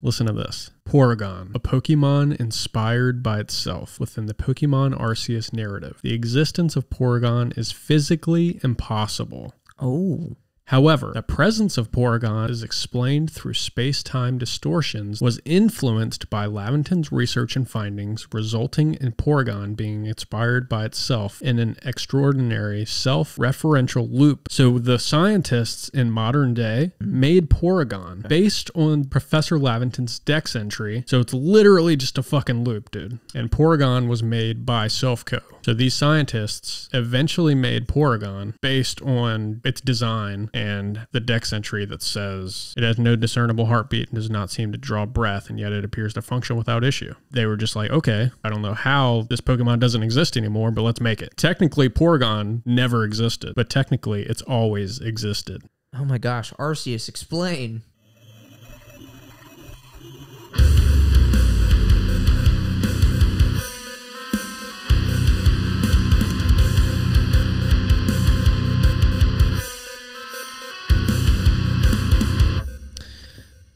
Listen to this. Porygon, a Pokemon inspired by itself within the Pokemon Arceus narrative. The existence of Porygon is physically impossible. Oh. However, the presence of Porygon is explained through space-time distortions, was influenced by Laventon's research and findings, resulting in Porygon being inspired by itself in an extraordinary self-referential loop. So the scientists in modern day made Porygon based on Professor Laventon's Dex entry. So it's literally just a fucking loop, dude. And Porygon was made by Selfco. So these scientists eventually made Porygon based on its design and the Dex entry that says it has no discernible heartbeat and does not seem to draw breath, and yet it appears to function without issue. They were just like, okay, I don't know how this Pokemon doesn't exist anymore, but let's make it. Technically, Porygon never existed, but technically, it's always existed. Oh my gosh, Arceus, explain.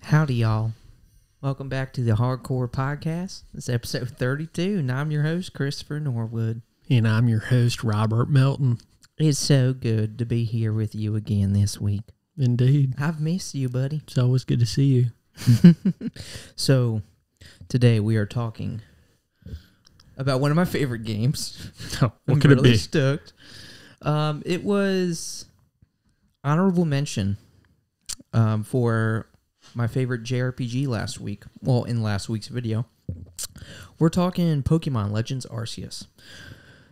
Howdy, y'all. Welcome back to the Hardcore Podcast. This is episode 32, and I'm your host, Christopher Norwood. And I'm your host, Robert Melton. It's so good to be here with you again this week. Indeed. I've missed you, buddy. It's always good to see you. So, today we are talking about one of my favorite games. Oh, what I'm could really it be? Stoked. It was honorable mention for my favorite JRPG last week. Well, in last week's video. We're talking Pokemon Legends Arceus.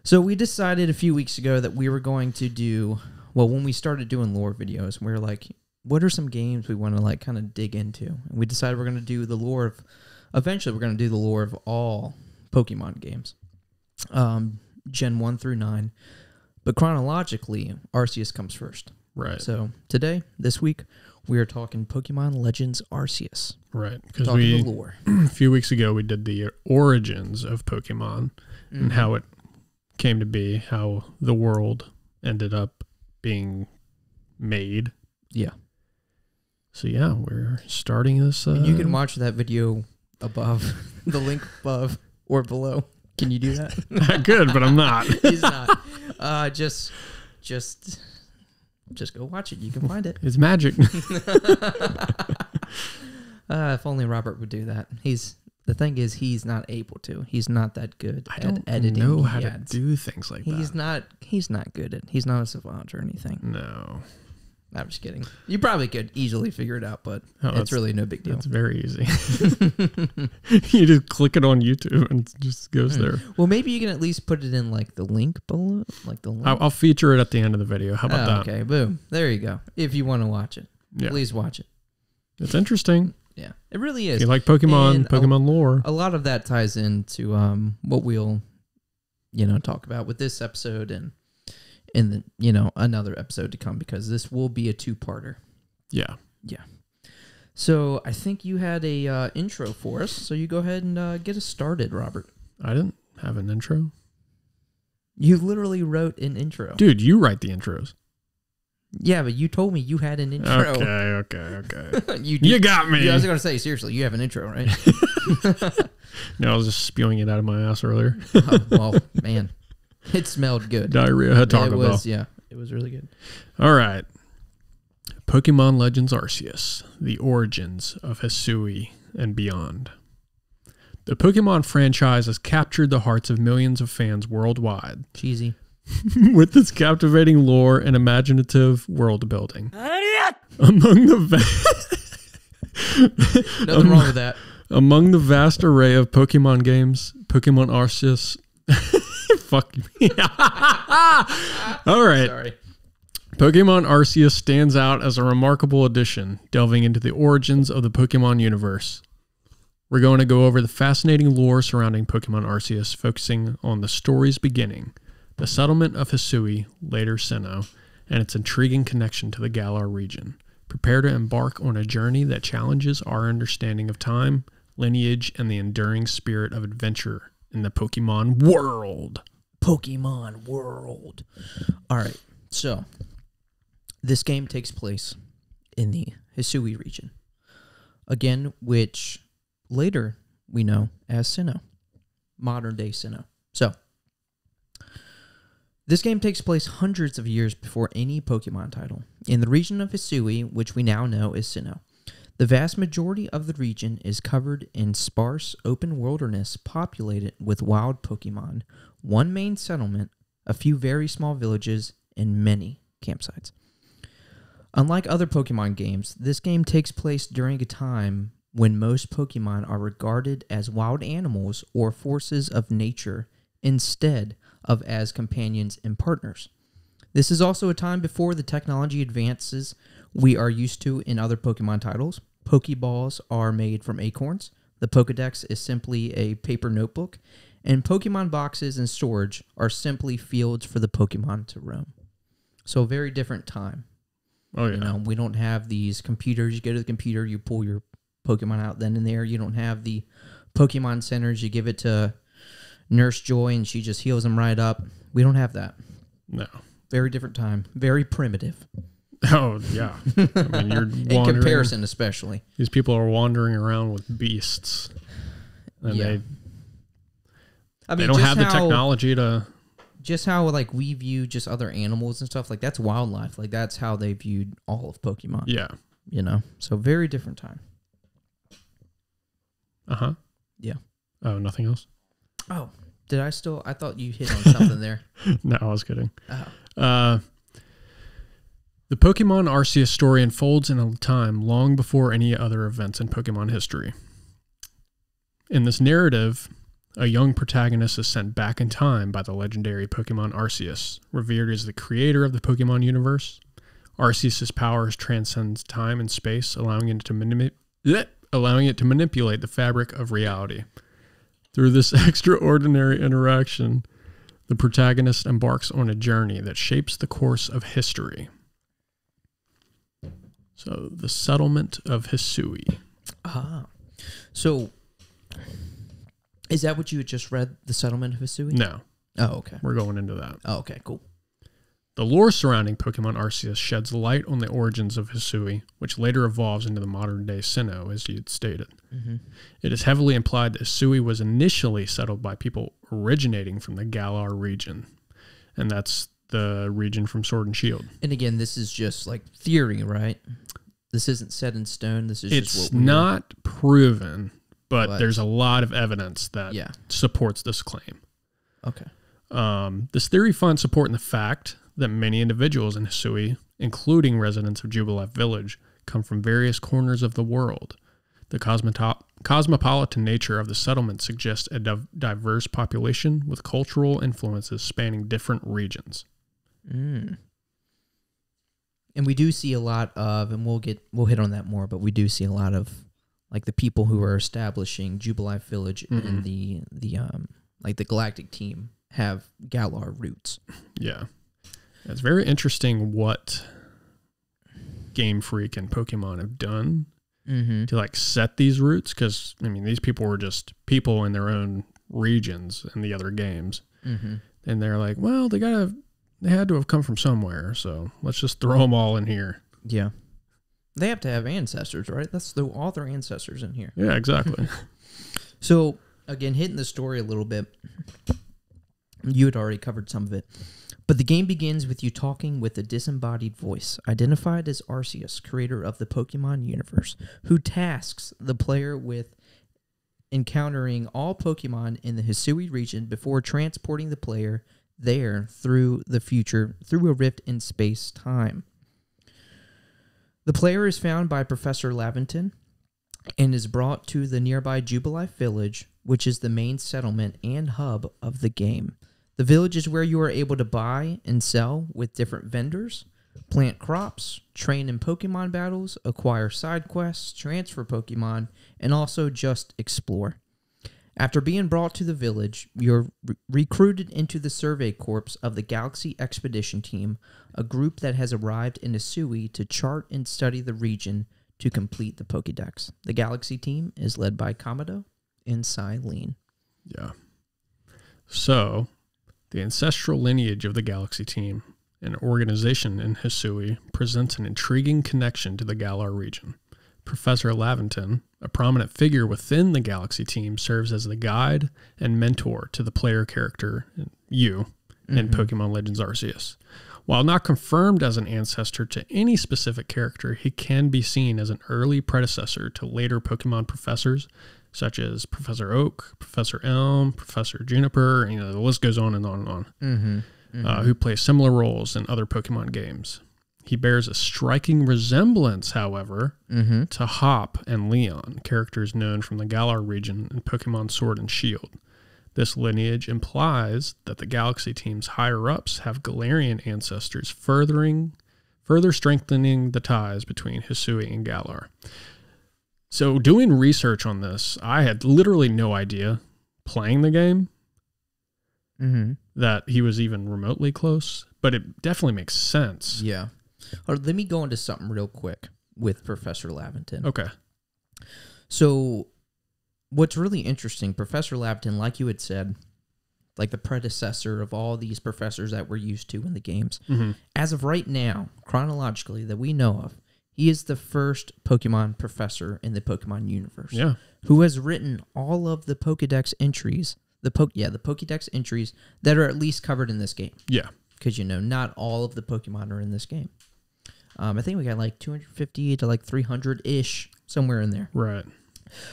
So we decided a few weeks ago that we were going to do, well, when we started doing lore videos, we were like, what are some games we want to like kind of dig into? And we decided we're going to do the lore of, eventually we're going to do the lore of all Pokemon games. Gen 1 through 9. But chronologically, Arceus comes first. Right. So today, this week, we are talking Pokemon Legends Arceus. Right. Because the lore. A few weeks ago, we did the origins of Pokemon and how it came to be, how the world ended up being made. Yeah. So yeah, we're starting this. And you can watch that video above, the link above or below. Can you do that? I could, but I'm not. He's not. Just go watch it. You can find it. It's magic. If only Robert would do that. The thing is, he's not able to. He's not that good at editing. I don't know how to do things like that. He's not good at. He's not a savant or anything. No. I'm just kidding. You probably could easily figure it out, but it's really no big deal. It's very easy. You just click it on YouTube and it just goes there. Well, maybe you can at least put it in like the link below, like the link. I'll feature it at the end of the video. How about that? Okay, boom. There you go. If you want to watch it, please watch it. It's interesting. Yeah, it really is. If you like Pokemon, And Pokemon lore. A lot of that ties into what we'll, talk about with this episode and in the, another episode to come, because this will be a two-parter. Yeah. Yeah. So I think you had a intro for us, so you go ahead and get us started, Robert. I didn't have an intro. You literally wrote an intro. Dude, you write the intros. Yeah, but you told me you had an intro. Okay. You got me. I was going to say, seriously, you have an intro, right? No, I was just spewing it out of my ass earlier. Oh, well, man. It smelled good. Diarrhea had Taco Bell. Yeah, it was really good. All right. Pokemon Legends Arceus, the origins of Hisui and beyond. The Pokemon franchise has captured the hearts of millions of fans worldwide. Cheesy. With its captivating lore and imaginative world building. Among the Nothing wrong with that. Among the vast array of Pokemon games, Pokemon Arceus... Fuck me. All right. Sorry. Pokemon Arceus stands out as a remarkable addition, delving into the origins of the Pokemon universe. We're going to go over the fascinating lore surrounding Pokemon Arceus, focusing on the story's beginning, the settlement of Hisui, later Sinnoh, and its intriguing connection to the Galar region. Prepare to embark on a journey that challenges our understanding of time, lineage, and the enduring spirit of adventure in the Pokemon world. Pokemon world. All right. So, this game takes place in the Hisui region. again, which later we know as Sinnoh, modern-day Sinnoh. So, this game takes place hundreds of years before any Pokemon title, in the region of Hisui, which we now know as Sinnoh. The vast majority of the region is covered in sparse, open wilderness populated with wild Pokemon, one main settlement, a few very small villages, and many campsites. Unlike other Pokemon games, this game takes place during a time when most Pokemon are regarded as wild animals or forces of nature instead of as companions and partners. This is also a time before the technology advances we are used to in other Pokemon titles. Pokeballs are made from acorns, the Pokedex is simply a paper notebook, and Pokemon boxes and storage are simply fields for the Pokemon to roam. So a very different time. Oh, yeah. You know, we don't have these computers. You go to the computer, you pull your Pokemon out then and there. You don't have the Pokemon centers. You give it to Nurse Joy and she just heals them right up. We don't have that. No. Very different time. Very primitive. Oh, yeah. I mean, you're in comparison, especially. These people are wandering around with beasts. And yeah. they don't have the technology to... Just how, like, we view just other animals and stuff, like, that's wildlife. Like, that's how they viewed all of Pokemon. Yeah. You know? So, very different time. Uh-huh. Yeah. Oh, nothing else? Oh. I thought you hit on something there. No, I was kidding. Oh. The Pokemon Arceus story unfolds in a time long before any other events in Pokemon history. In this narrative, a young protagonist is sent back in time by the legendary Pokemon Arceus, revered as the creator of the Pokemon universe. Arceus' powers transcend time and space, allowing it to manipulate the fabric of reality. Through this extraordinary interaction, the protagonist embarks on a journey that shapes the course of history. So, the settlement of Hisui. Ah. So, is that what you had just read, the settlement of Hisui? No. Oh, okay. We're going into that. Oh, okay, cool. The lore surrounding Pokemon Arceus sheds light on the origins of Hisui, which later evolves into the modern-day Sinnoh, as you had stated. Mm-hmm. It is heavily implied that Hisui was initially settled by people originating from the Galar region, and that's the region from Sword and Shield. And again, this is just like theory, right? This isn't set in stone. This is just it's not proven, but there's a lot of evidence that yeah. supports this claim. Okay. This theory finds support in the fact that many individuals in Hisui, including residents of Jubilife Village, come from various corners of the world. The cosmopolitan nature of the settlement suggests a diverse population with cultural influences spanning different regions. Mm. And we do see a lot of, and we'll hit on that more, but we do see a lot of like the people who are establishing Jubilife Village and the like the Galactic team have Galar roots. Yeah. It's very interesting what Game Freak and Pokemon have done to like set these roots, because I mean these people were just people in their own regions in the other games, and they're like, well, they had to have come from somewhere, so let's just throw them all in here. Yeah, they have to have ancestors, right? That's all their ancestors in here. Yeah, exactly. So again, hitting the story a little bit, you had already covered some of it. But the game begins with you talking with a disembodied voice, identified as Arceus, creator of the Pokemon universe, who tasks the player with encountering all Pokemon in the Hisui region before transporting the player there through the future, through a rift in space-time. The player is found by Professor Laventon and is brought to the nearby Jubilife Village, which is the main settlement and hub of the game. The village is where you are able to buy and sell with different vendors, plant crops, train in Pokemon battles, acquire side quests, transfer Pokemon, and also just explore. After being brought to the village, you're recruited into the Survey Corps of the Galaxy Expedition Team, a group that has arrived in Hisui to chart and study the region to complete the Pokédex. The Galaxy team is led by Kamado and Silene. Yeah. So, the ancestral lineage of the Galaxy team, an organization in Hisui, presents an intriguing connection to the Galar region. Professor Laventon, A prominent figure within the Galaxy team serves as the guide and mentor to the player character, you, in Pokemon Legends Arceus. While not confirmed as an ancestor to any specific character, he can be seen as an early predecessor to later Pokemon professors, such as Professor Oak, Professor Elm, Professor Juniper, the list goes on and on and on, who play similar roles in other Pokemon games. He bears a striking resemblance, however, to Hop and Leon, characters known from the Galar region in Pokemon Sword and Shield. This lineage implies that the Galaxy team's higher-ups have Galarian ancestors, further strengthening the ties between Hisui and Galar. So doing research on this, I had literally no idea, playing the game, that he was even remotely close, but it definitely makes sense. Yeah. Let me go into something real quick with Professor Laventon. Okay. So what's really interesting, Professor Laventon, like you had said, like the predecessor of all these professors that we're used to in the games, as of right now, chronologically, that we know of, he is the first Pokemon professor in the Pokemon universe. Yeah. Who has written all of the Pokedex entries, the Pokedex entries that are at least covered in this game. Yeah. Because, not all of the Pokemon are in this game. I think we got like 250 to like 300-ish, somewhere in there. Right.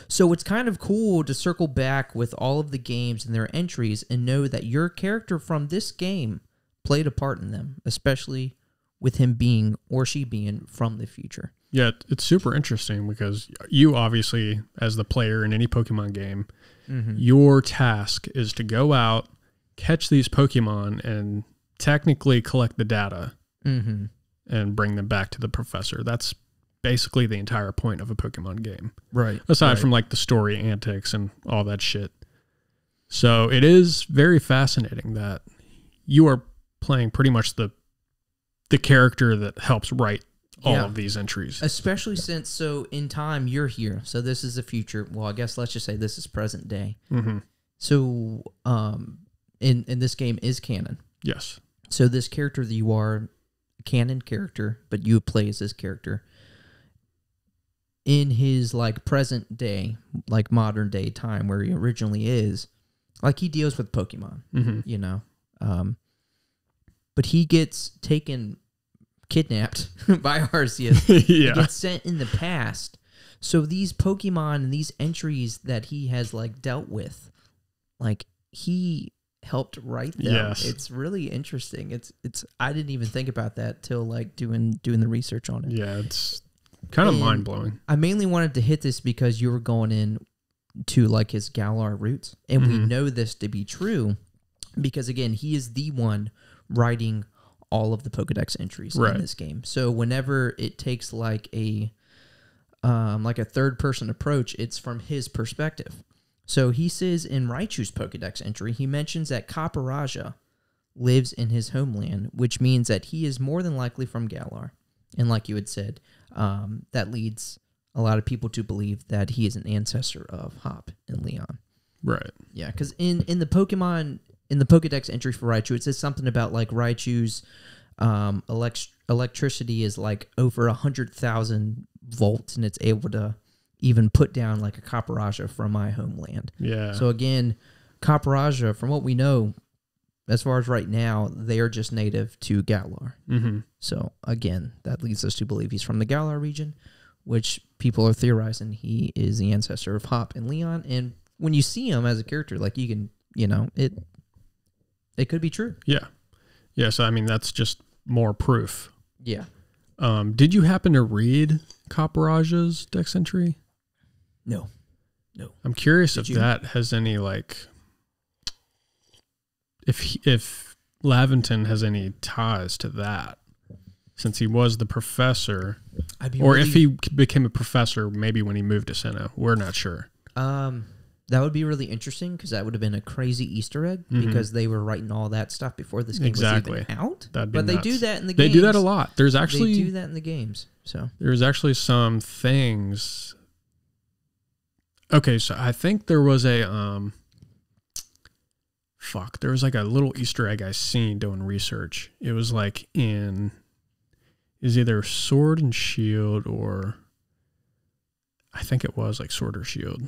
So it's kind of cool to circle back with all of the games and their entries and know that your character from this game played a part in them, especially with him being or she being from the future. Yeah, it's super interesting because you obviously, as the player in any Pokemon game, your task is to go out, catch these Pokemon, and technically collect the data and bring them back to the professor. That's basically the entire point of a Pokemon game. Right. Aside from like the story antics and all that shit. So it is very fascinating that you are playing pretty much the character that helps write all of these entries. Especially since, so in time, you're here. So this is the future. Well, I guess let's just say this is present day. So in this game is canon. Yes. So this character that you are, canon character, but you play as this character, in his like present day, like modern day time where he originally is, like he deals with Pokemon, but he gets kidnapped by Arceus. He gets sent in the past. So these Pokemon and these entries that he has like dealt with, like he helped write them. Yes. It's really interesting. It's I didn't even think about that till like doing the research on it. Yeah, it's kind of mind-blowing. I mainly wanted to hit this because you were going in to like his Galar roots, and we know this to be true because again, he is the one writing all of the Pokedex entries in this game. So whenever it takes like a third-person approach, it's from his perspective. So he says in Raichu's Pokedex entry, he mentions that Caparaja lives in his homeland, which means that he is more than likely from Galar. And like you had said, that leads a lot of people to believe that he is an ancestor of Hop and Leon. Right. Yeah, because in the Pokedex entry for Raichu, it says something about like Raichu's electricity is like over 100,000 volts, and it's able to even put down like a Caparaja from my homeland. Yeah. So again, Caparaja, from what we know, as far as right now, they are just native to Galar. So again, that leads us to believe he's from the Galar region, which people are theorizing he is the ancestor of Hop and Leon. And when you see him as a character, like you can, it could be true. Yeah. Yeah, so I mean, that's just more proof. Yeah. Did you happen to read Caparaja's Dex entry? No. I'm curious if that has any like, if Laventon has any ties to that, since he was the professor, if he became a professor maybe when he moved to Sinnoh. We're not sure. That would be really interesting because that would have been a crazy Easter egg because they were writing all that stuff before this game was even out. That'd be nuts. They do that in the games. They do that a lot. They do that in the games. So there's actually some things. Okay, so I think there was a there was like a little Easter egg I seen doing research. It was like is either Sword and Shield or I think it was like Sword or Shield.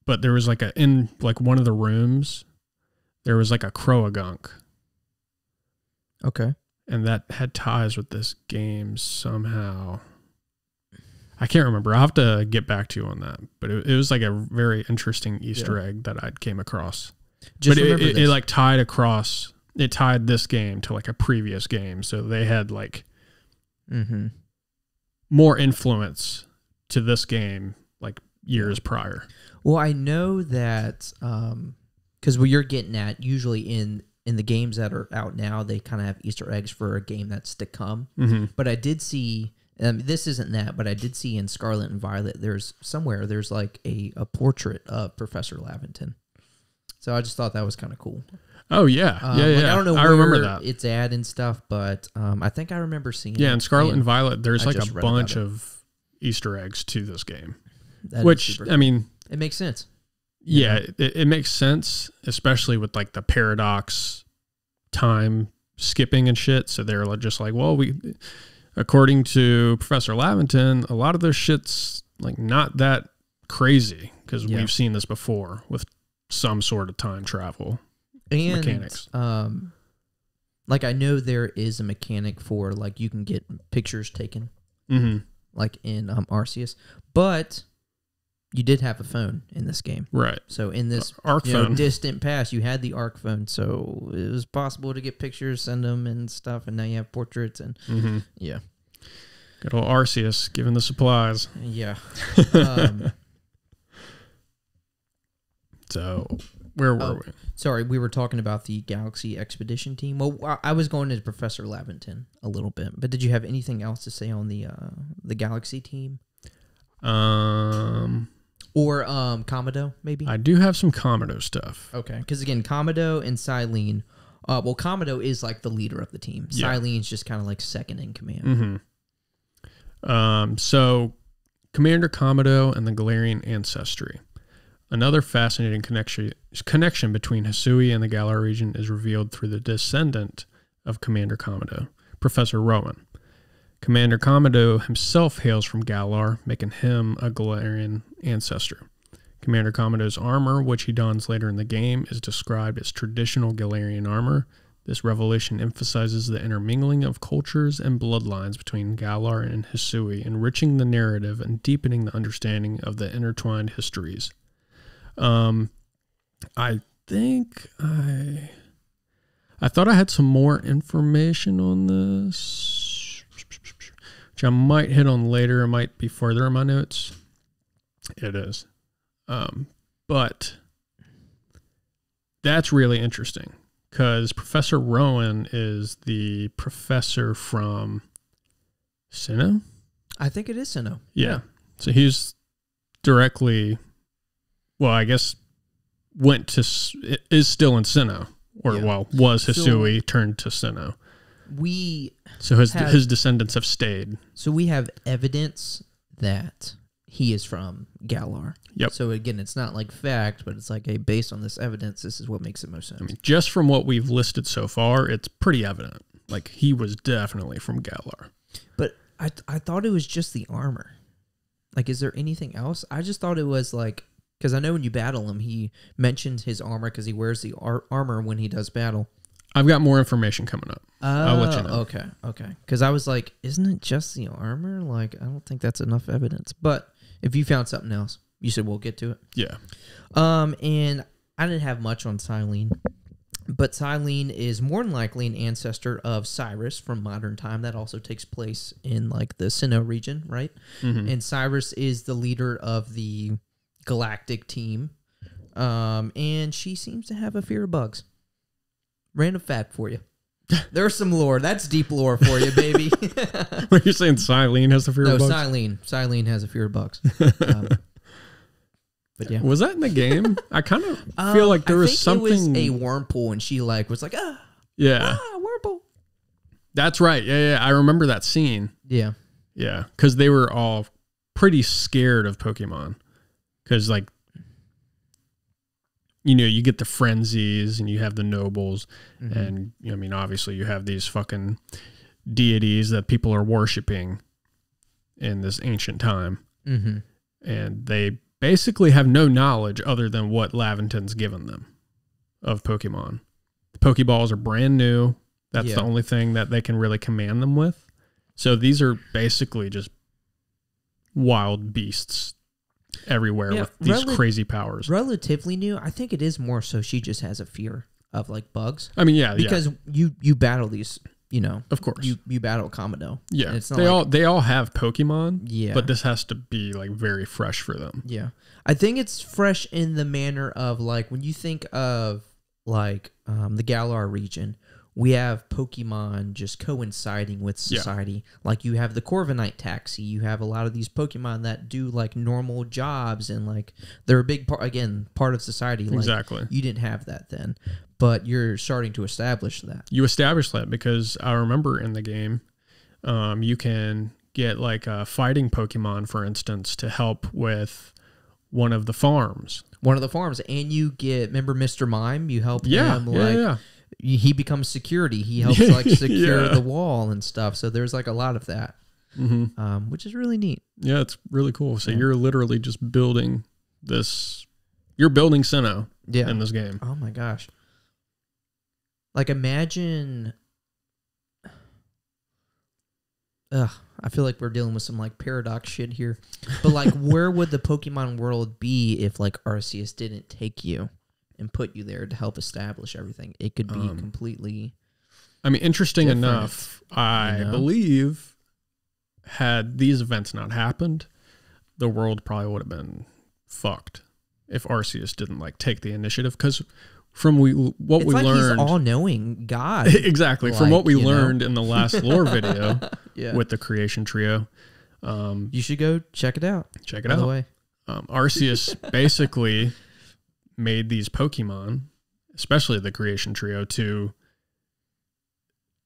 But there was like in like one of the rooms, there was like a Croagunk. Okay. And that had ties with this game somehow. I can't remember. I'll have to get back to you on that. But it was like a very interesting Easter egg that I came across. Just but remember it like tied across. It tied this game to like a previous game. So they had like more influence to this game like years prior. Well, I know that because what you're getting at, usually in the games that are out now, they kind of have Easter eggs for a game that's to come. But I did see, this isn't that, but I did see in Scarlet and Violet, there's like a portrait of Professor Laventon. So I just thought that was kind of cool. Oh, yeah. Yeah. Like, I don't know I where remember that. it's at and stuff, but I think I remember seeing it. Yeah, in Scarlet and Violet, there's like a bunch it. of Easter eggs to this game. That which, cool. I mean... It makes sense. Yeah, it makes sense, especially with like the paradox time skipping and shit. So they're just like, well, according to Professor Laventon, a lot of this shit's like not that crazy because we've seen this before with some sort of time travel and mechanics. Like I know there is a mechanic for like you can get pictures taken, like in Arceus, but you did have a phone in this game. Right. So in this distant past, you had the ARC phone. So it was possible to get pictures, send them and stuff. And now you have portraits and yeah. Good old Arceus giving the supplies. Yeah. So where were we? Sorry, we were talking about the Galaxy Expedition team. Well, I was going to Professor Laventon a little bit. But did you have anything else to say on the Galaxy team? Or Commodore, maybe? I do have some Commodore stuff. Okay, because again, Commodore and Silene, well, Commodore is like the leader of the team. Yeah. Silene's just kind of like second in command. So, Commander Commodore and the Galarian Ancestry. Another fascinating connection between Hisui and the Galar region is revealed through the descendant of Commander Commodore, Professor Rowan. Commander Commodore himself hails from Galar, making him a Galarian ancestor. Commander Commodore's armor, which he dons later in the game, is described as traditional Galarian armor. This revelation emphasizes the intermingling of cultures and bloodlines between Galar and Hisui, enriching the narrative and deepening the understanding of the intertwined histories. I think I thought I had some more information on this, which I might hit on later. It might be further in my notes. It is. But that's really interesting because Professor Rowan is the professor from Sinnoh? I think it is Sinnoh. Yeah. So he's directly, well, I guess is still in Sinnoh, or was Hisui turned to Sinnoh. So his descendants have stayed. So we have evidence that he is from Galar. Yep. So again, it's not like fact, but it's like, hey, based on this evidence, this is what makes it most sense. I mean, just from what we've listed so far, it's pretty evident. Like, he was definitely from Galar. But I thought it was just the armor. Like, is there anything else? I just thought it was like, because I know when you battle him, he mentions his armor because he wears the armor when he does battle. I've got more information coming up. I'll let you know. Okay. Because I was like, isn't it just the armor? Like, I don't think that's enough evidence. But if you found something else, you said we'll get to it. Yeah. And I didn't have much on Silene, but Silene is more than likely an ancestor of Cyrus from modern time. That also takes place in like the Sinnoh region, right? And Cyrus is the leader of the galactic team, and she seems to have a fear of bugs. Random fact for you. There's some lore. That's deep lore for you, baby. What, you're saying Silene has a fear of bugs? No, Silene has a fear of bugs. But yeah. Was that in the game? I kind of feel like there was something. It was a Wurmple, and she like was like, Wurmple. That's right. Yeah. I remember that scene. Yeah. Yeah. Because they were all pretty scared of Pokemon. Because, like, you know, you get the frenzies and you have the nobles. And, I mean, obviously you have these fucking deities that people are worshiping in this ancient time. and they basically have no knowledge other than what Laventon's given them of Pokemon. The Pokeballs are brand new. That's the only thing that they can really command them with. So these are basically just wild beasts everywhere with these crazy powers. Relatively new. I think it is more so she just has a fear of like bugs. I mean, yeah, because you battle these, you know, of course, you battle Komodo. Yeah, it's not they all have Pokemon. Yeah, but this has to be like very fresh for them. Yeah, I think it's fresh in the manner of like when you think of like the Galar region. We have Pokemon just coinciding with society. Yeah. Like you have the Corviknight taxi. You have a lot of these Pokemon that do like normal jobs and like they're a big part of society. Like, exactly. You didn't have that then, but you're starting to establish that. You establish that because I remember in the game, you can get like a fighting Pokemon, for instance, to help with one of the farms. And you get, remember Mr. Mime? You help him like... Yeah. He becomes security. He helps like secure the wall and stuff. So there's like a lot of that, which is really neat. Yeah, it's really cool. So you're literally just building this. You're building Sinnoh in this game. Oh my gosh! Like imagine. I feel like we're dealing with some like paradox shit here, but like, where would the Pokemon world be if like Arceus didn't take you and put you there to help establish everything? It could be completely... I mean, interesting enough, I believe had these events not happened, the world probably would have been fucked if Arceus didn't like take the initiative. Because from what we learned... he's all-knowing God. Exactly. From what we learned in the last lore video with the Creation Trio. You should go check it out. Check it out. By the way. Arceus basically... made these Pokemon, especially the Creation Trio, to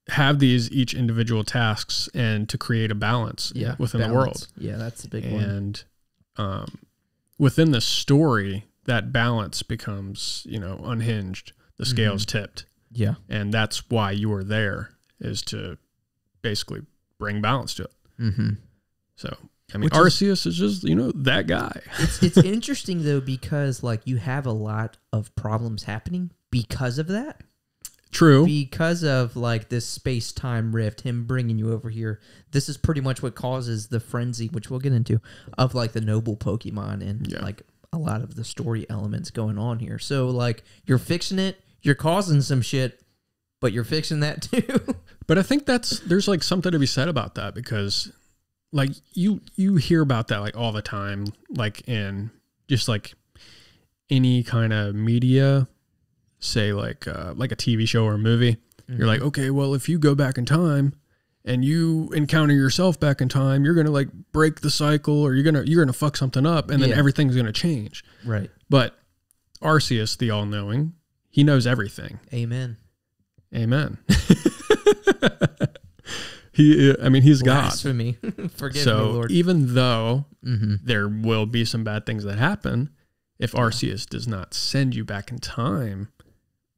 have these each individual tasks and to create a balance within the world. Yeah, that's the big one. And within the story, that balance becomes, unhinged. The scale's tipped. Yeah. And that's why you are there, is to basically bring balance to it. Mm-hmm. So... I mean, Arceus is just, that guy. It's interesting, though, because, like, you have a lot of problems happening because of that. True. Because of, like, this space-time rift, him bringing you over here. This is pretty much what causes the frenzy, which we'll get into, of, like, the noble Pokemon and, like, a lot of the story elements going on here. So, like, you're fixing it, you're causing some shit, but you're fixing that, too. But I think there's, like, something to be said about that, because... like you hear about that like all the time, like in just like any kind of media, say like a TV show or a movie. You're like, okay, well, if you go back in time and you encounter yourself back in time, you're gonna like break the cycle, or you're gonna fuck something up, and then everything's gonna change. Right. But Arceus, the all-knowing, he knows everything. Amen. He's God. Blasphemy. Forgive me, Lord. Even though there will be some bad things that happen, if Arceus does not send you back in time,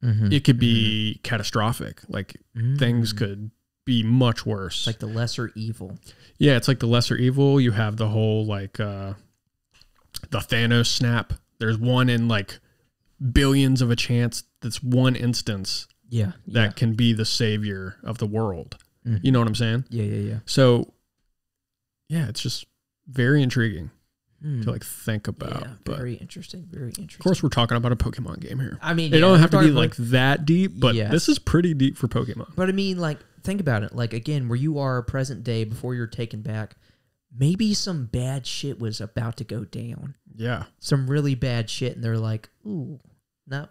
it could be catastrophic. Like things could be much worse. Like the lesser evil. Yeah, it's like the lesser evil. You have the whole like the Thanos snap. There's one in like billions of a chance. That's one instance. That can be the savior of the world. You know what I'm saying? Yeah. So, yeah, it's just very intriguing to like think about. Yeah, very interesting. Of course, we're talking about a Pokemon game here. I mean, it don't have to be like that deep, but this is pretty deep for Pokemon. But I mean, like, think about it. Like, again, where you are present day before you're taken back, maybe some bad shit was about to go down. Yeah. Some really bad shit, and they're like, ooh, no,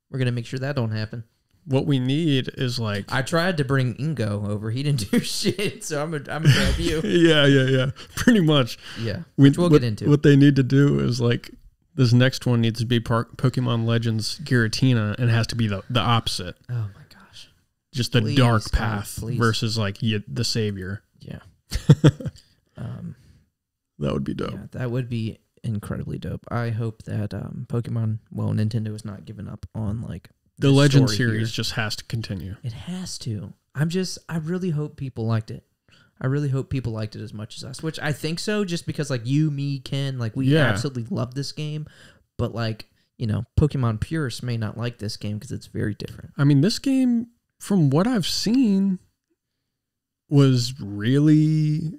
we're going to make sure that don't happen. What we need is like... I tried to bring Ingo over. He didn't do shit, so I'm gonna grab you. Yeah. Pretty much. Yeah, which we'll get into. What they need to do is like... This next one needs to be Pokemon Legends Giratina, and it has to be the opposite. Oh my gosh. Just the dark path versus like the savior. Yeah. That would be dope. Yeah, that would be incredibly dope. I hope that Pokemon... Well, Nintendo is not giving up on like... The Legend series just has to continue. It has to. I really hope people liked it. I really hope people liked it as much as us, which I think so, just because like you, me, Ken, like we absolutely love this game, but like, you know, Pokemon purists may not like this game because it's very different. I mean, this game, from what I've seen, was really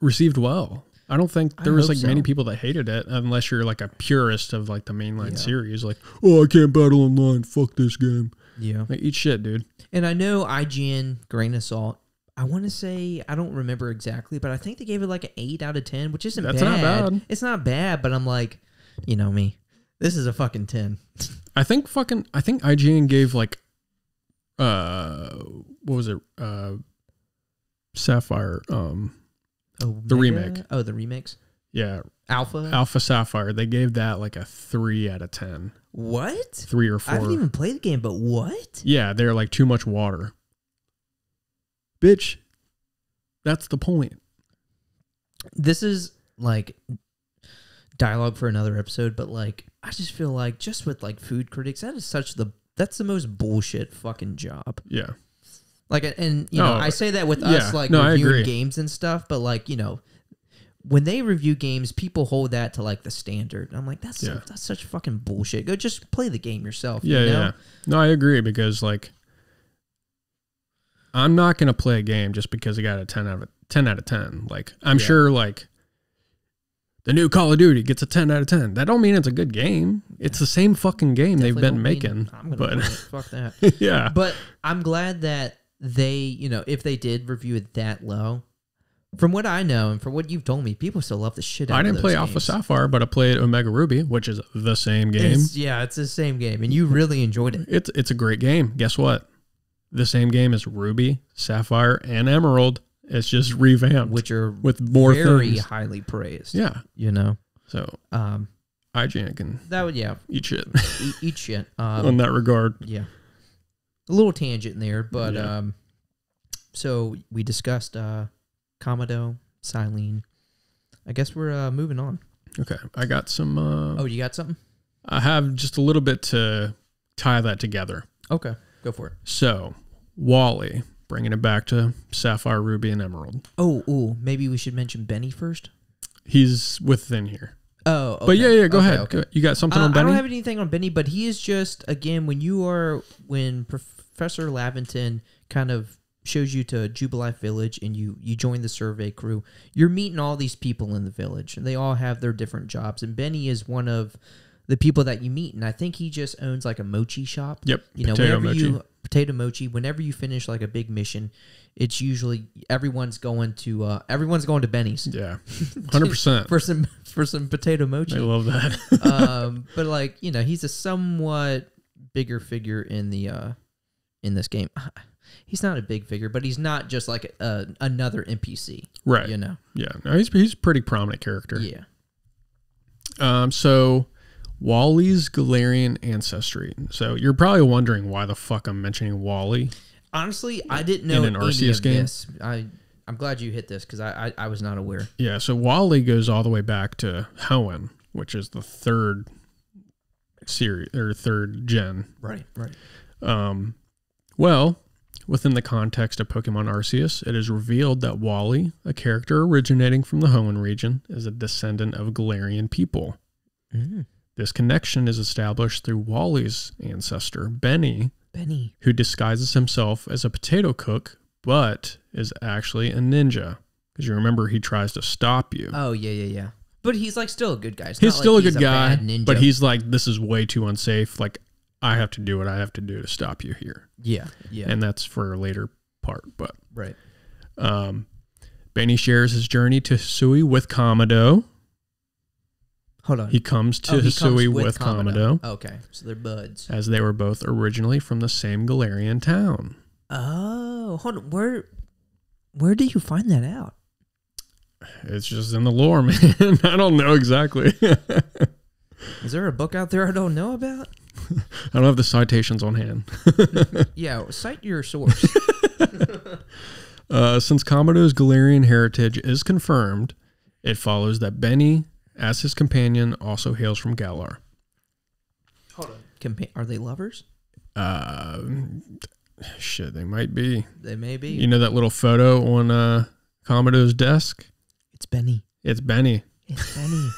received well. I don't think there was like many people that hated it, unless you're like a purist of like the mainline series. Like, oh, I can't battle online. Fuck this game. Yeah. Like, eat shit, dude. And I know IGN, grain of salt, I want to say, I don't remember exactly, but I think they gave it like an 8 out of 10, which isn't bad. That's not bad. It's not bad, but I'm like, you know me. This is a fucking 10. I think IGN gave like, what was it? Sapphire, the remake. Oh, the remakes? Yeah. Alpha Sapphire. They gave that like a 3 out of 10. What? 3 or 4. I haven't even played the game, but what? Yeah, they're like too much water. Bitch, that's the point. This is like dialogue for another episode, but like I just feel like just with like food critics, that's the most bullshit fucking job. Yeah. Like, and you know, I say that with us like reviewing games and stuff, but like, you know, when they review games, people hold that to like the standard. And I'm like, that's such fucking bullshit. Go just play the game yourself. Yeah, you know? yeah. No, I agree, because like I'm not gonna play a game just because it got a 10 out of 10. Like, I'm sure like the new Call of Duty gets a 10 out of 10. That don't mean it's a good game. It's the same fucking game they've been making. I'm gonna fuck that. Yeah. But I'm glad that they, you know, if they did review it that low, from what I know and from what you've told me, people still love the shit out of it. I didn't play Alpha Sapphire, but I played Omega Ruby, which is the same game. It's the same game, and you really enjoyed it. It's a great game. Guess what? The same game as Ruby, Sapphire, and Emerald. It's just revamped, which are with more very things. Highly praised. Yeah, you know. So, IGN can eat shit. Eat shit. On that regard. Yeah. A little tangent in there, but so we discussed Kamado, Silene. I guess we're moving on. Okay, I got some. You got something? I have just a little bit to tie that together. Okay, go for it. So, Wally, bringing it back to Sapphire, Ruby, and Emerald. Oh, maybe we should mention Benny first. He's within here. Oh, okay. But yeah, go ahead. Okay. You got something on Benny? I don't have anything on Benny, but he is just, again, when Professor Laventon kind of shows you to Jubilife Village and you join the survey crew, you're meeting all these people in the village, and they all have their different jobs, and Benny is one of the people that you meet, and I think he just owns like a mochi shop. Yep. You know, potato mochi, whenever you finish like a big mission, it's usually everyone's going to Benny's. Yeah. 100%. for some potato mochi. I love that. But like, you know, he's a somewhat bigger figure in this game. He's not a big figure, but he's not just like another NPC. Right. You know. Yeah. No, he's a pretty prominent character. Yeah. So Wally's Galarian ancestry. So you're probably wondering why the fuck I'm mentioning Wally. Honestly, I didn't know in an Arceus game. This. I'm glad you hit this because I was not aware. Yeah, so Wally goes all the way back to Hoenn, which is the third series or third gen. Right. Well, within the context of Pokemon Arceus, it is revealed that Wally, a character originating from the Hoenn region, is a descendant of Galarian people. Mm. This connection is established through Wally's ancestor, Benny, who disguises himself as a potato cook, but is actually a ninja. Because you remember he tries to stop you. Oh, yeah. But he's like still a good guy. He's still a good guy, but he's like, this is way too unsafe. Like, I have to do what I have to do to stop you here. Yeah. And that's for a later part. But right. Benny shares his journey to Hisui with Kamado. Hold on. He comes to Hisui with Kamado. Okay, so they're buds. As they were both originally from the same Galarian town. Oh, hold on. Where do you find that out? It's just in the lore, man. I don't know exactly. Is there a book out there I don't know about? I don't have the citations on hand. Yeah, cite your source. Since Kamado's Galarian heritage is confirmed, it follows that Benny, as his companion, also hails from Galar. Hold on. Are they lovers? Shit, they might be. They may be. You know that little photo on Commodore's desk. It's Benny. It's Benny. It's Benny.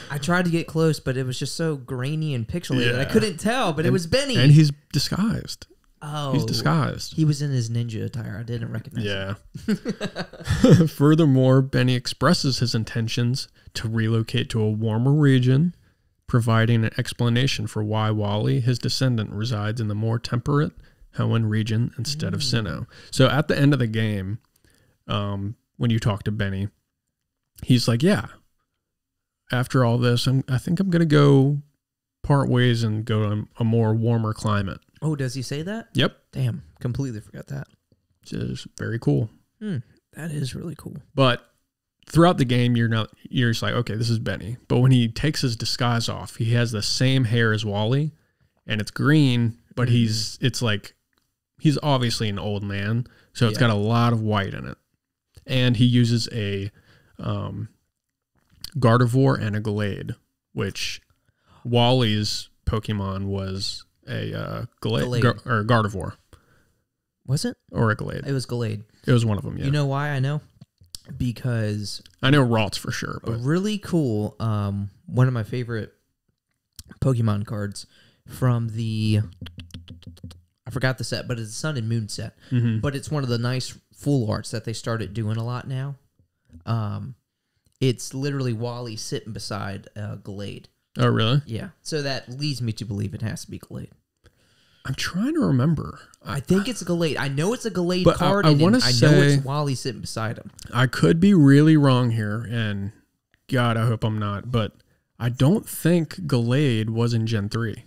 I tried to get close, but it was just so grainy and pixelated that I couldn't tell, but it was Benny. And he's disguised. Oh. He's disguised. He was in his ninja attire. I didn't recognize him. Furthermore, Benny expresses his intentions to relocate to a warmer region, providing an explanation for why Wally, his descendant, resides in the more temperate Hoenn region instead of Sinnoh. So at the end of the game, when you talk to Benny, he's like, yeah, after all this, I think I'm going to go part ways and go to a more warmer climate. Oh, does he say that? Yep. Damn, completely forgot that. Which is very cool. That is really cool. But throughout the game, you're just like, okay, this is Benny. But when he takes his disguise off, he has the same hair as Wally, and it's green, but he's obviously an old man, so it's got a lot of white in it. And he uses a Gardevoir and a Gallade, which Wally's Pokemon was a Gallade. Or Gardevoir. Was it? Or a Gallade. It was Gallade. It was one of them, yeah. You know why I know? Because I know Ralts for sure. But really cool. One of my favorite Pokemon cards from the... I forgot the set, but it's a Sun and Moon set. But it's one of the nice full arts that they started doing a lot now. It's literally Wally sitting beside Gallade. Oh, really? Yeah. So that leads me to believe it has to be Gallade. I'm trying to remember. I think it's a Gallade. I know it's a Gallade but card, I and know it's Wally sitting beside him. I could be really wrong here, and God, I hope I'm not, but I don't think Gallade was in Gen 3.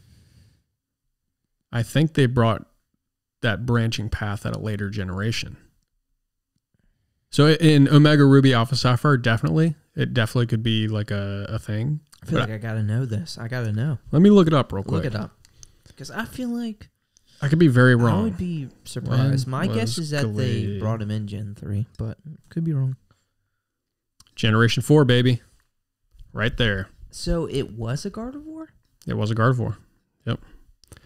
I think they brought that branching path at a later generation. So in Omega Ruby Alpha Sapphire, it definitely could be like a thing. I feel like I gotta know this. I gotta know. Let me look it up real quick. Look it up. Because I feel like I could be very wrong. I would be surprised. My guess is that they brought him in Gen 3, but could be wrong. Generation 4, baby. Right there. So it was a Gardevoir? It was a Gardevoir. Yep.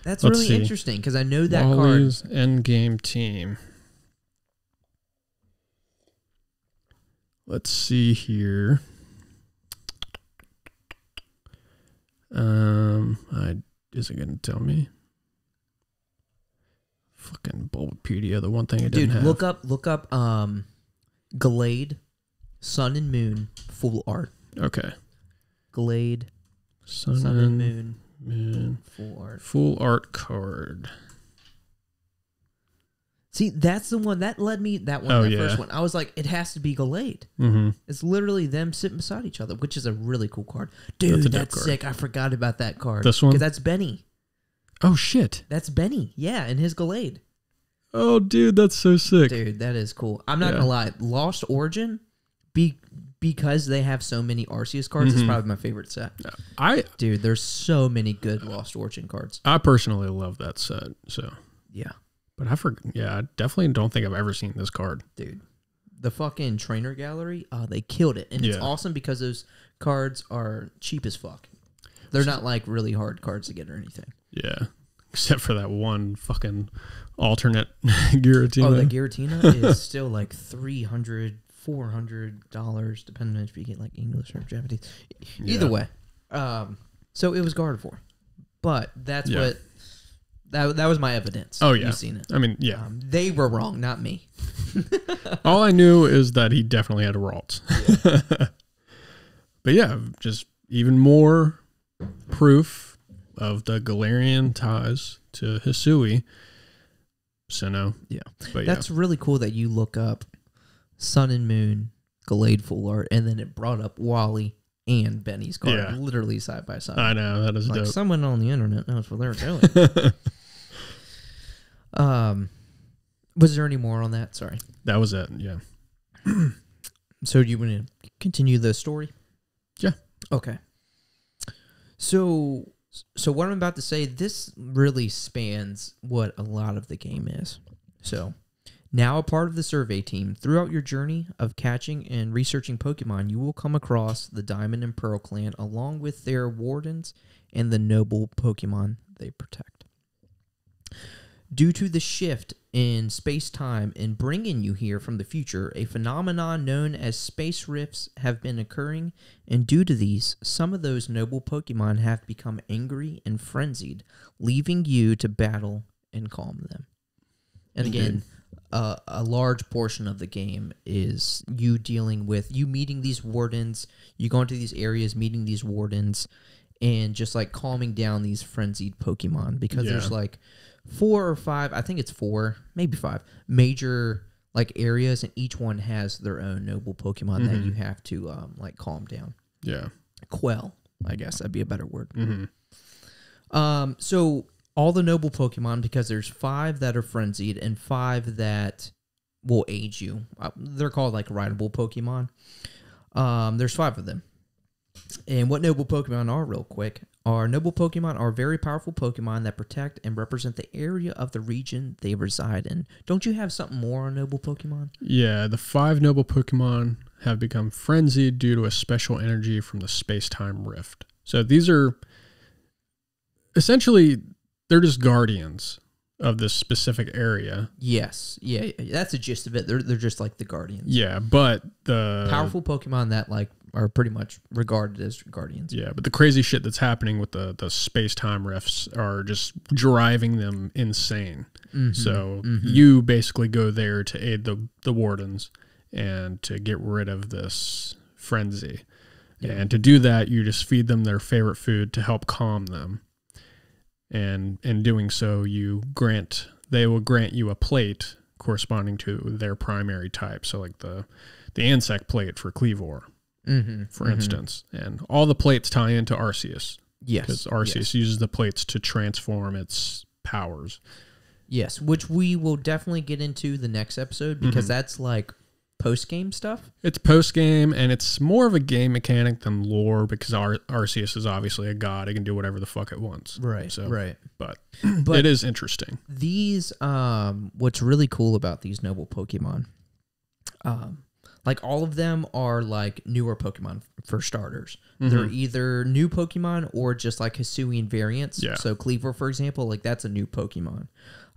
That's really interesting because I know that Wally's card. endgame team. Let's see here. Is it going to tell me? Fucking Bulbapedia, the one thing I didn't have. Look up Gallade, Sun and Moon, full art. Okay. Gallade, Sun and Moon, full art. Full art card. See, that's the one that led me. First one. I was like, it has to be Gallade. It's literally them sitting beside each other, which is a really cool card. Dude, that's sick. I forgot about that card. This one? Because that's Benny. Oh, shit. That's Benny. Yeah, and his Gallade. Oh, dude, that's so sick. Dude, that is cool. I'm not going to lie. Lost Origin, because they have so many Arceus cards, is probably my favorite set. Dude, there's so many good Lost Origin cards. I personally love that set, so. Yeah. But I definitely don't think I've ever seen this card. Dude, the fucking trainer gallery, they killed it. And it's awesome because those cards are cheap as fuck. They're not like really hard cards to get or anything. Yeah. Except for that one fucking alternate Giratina. Oh, the Giratina is still like $300, $400, depending on if you get like English or Japanese. Either way. So it was Gardevoir. But that's what... That was my evidence. Oh, yeah. You've seen it. I mean, yeah. They were wrong, not me. All I knew is that he definitely had a Ralts. Yeah. But yeah, just even more proof of the Galarian ties to Hisui. Sinnoh. Yeah. But that's really cool that you look up Sun and Moon, Gallade full art, and then it brought up Wally and Benny's card literally side by side. I know, that is dope. Someone on the internet knows what they're doing. Was there any more on that? Sorry. That was it, yeah. So do you want to continue the story? Yeah. Okay. So what I'm about to say, this really spans what a lot of the game is. So, now a part of the survey team, throughout your journey of catching and researching Pokemon, you will come across the Diamond and Pearl clan along with their wardens and the noble Pokemon they protect. Due to the shift in space-time and bringing you here from the future, a phenomenon known as space rifts have been occurring, and due to these, some of those noble Pokemon have become angry and frenzied, leaving you to battle and calm them. And again, a large portion of the game is you dealing with, you meeting these wardens, you go into these areas, meeting these wardens, and just like calming down these frenzied Pokemon, because there's like 4 or 5, I think it's 4, maybe 5 major like areas, and each one has their own noble Pokemon that you have to like calm down. Yeah. Quell, I guess that'd be a better word. So all the noble Pokemon, because there's 5 that are frenzied and 5 that will aid you. They're called like rideable Pokemon. There's 5 of them. And what noble Pokemon are, real quick, are noble Pokemon are very powerful Pokemon that protect and represent the area of the region they reside in. Don't you have something more on noble Pokemon? Yeah, the 5 noble Pokemon have become frenzied due to a special energy from the space-time rift. So these are essentially, they're just guardians of this specific area. Yes. Yeah, that's the gist of it. They're just like the guardians. Yeah, but the powerful Pokemon that like are pretty much regarded as guardians. Yeah, but the crazy shit that's happening with the space-time rifts are just driving them insane. So you basically go there to aid the wardens and to get rid of this frenzy. And to do that, you just feed them their favorite food to help calm them. And in doing so, they will grant you a plate corresponding to their primary type. So like the insect plate for Cleavor, for instance. And all the plates tie into Arceus. Yes. Because Arceus uses the plates to transform its powers. Yes, which we will definitely get into the next episode, because that's like post-game stuff. It's post-game, and it's more of a game mechanic than lore, because Arceus is obviously a god. It can do whatever the fuck it wants. Right, so, right. But it is interesting. These, what's really cool about these noble Pokemon, like all of them are like newer Pokemon for starters. They're either new Pokemon or just like Hisuian variants. Yeah. So Cleavor, for example, like that's a new Pokemon.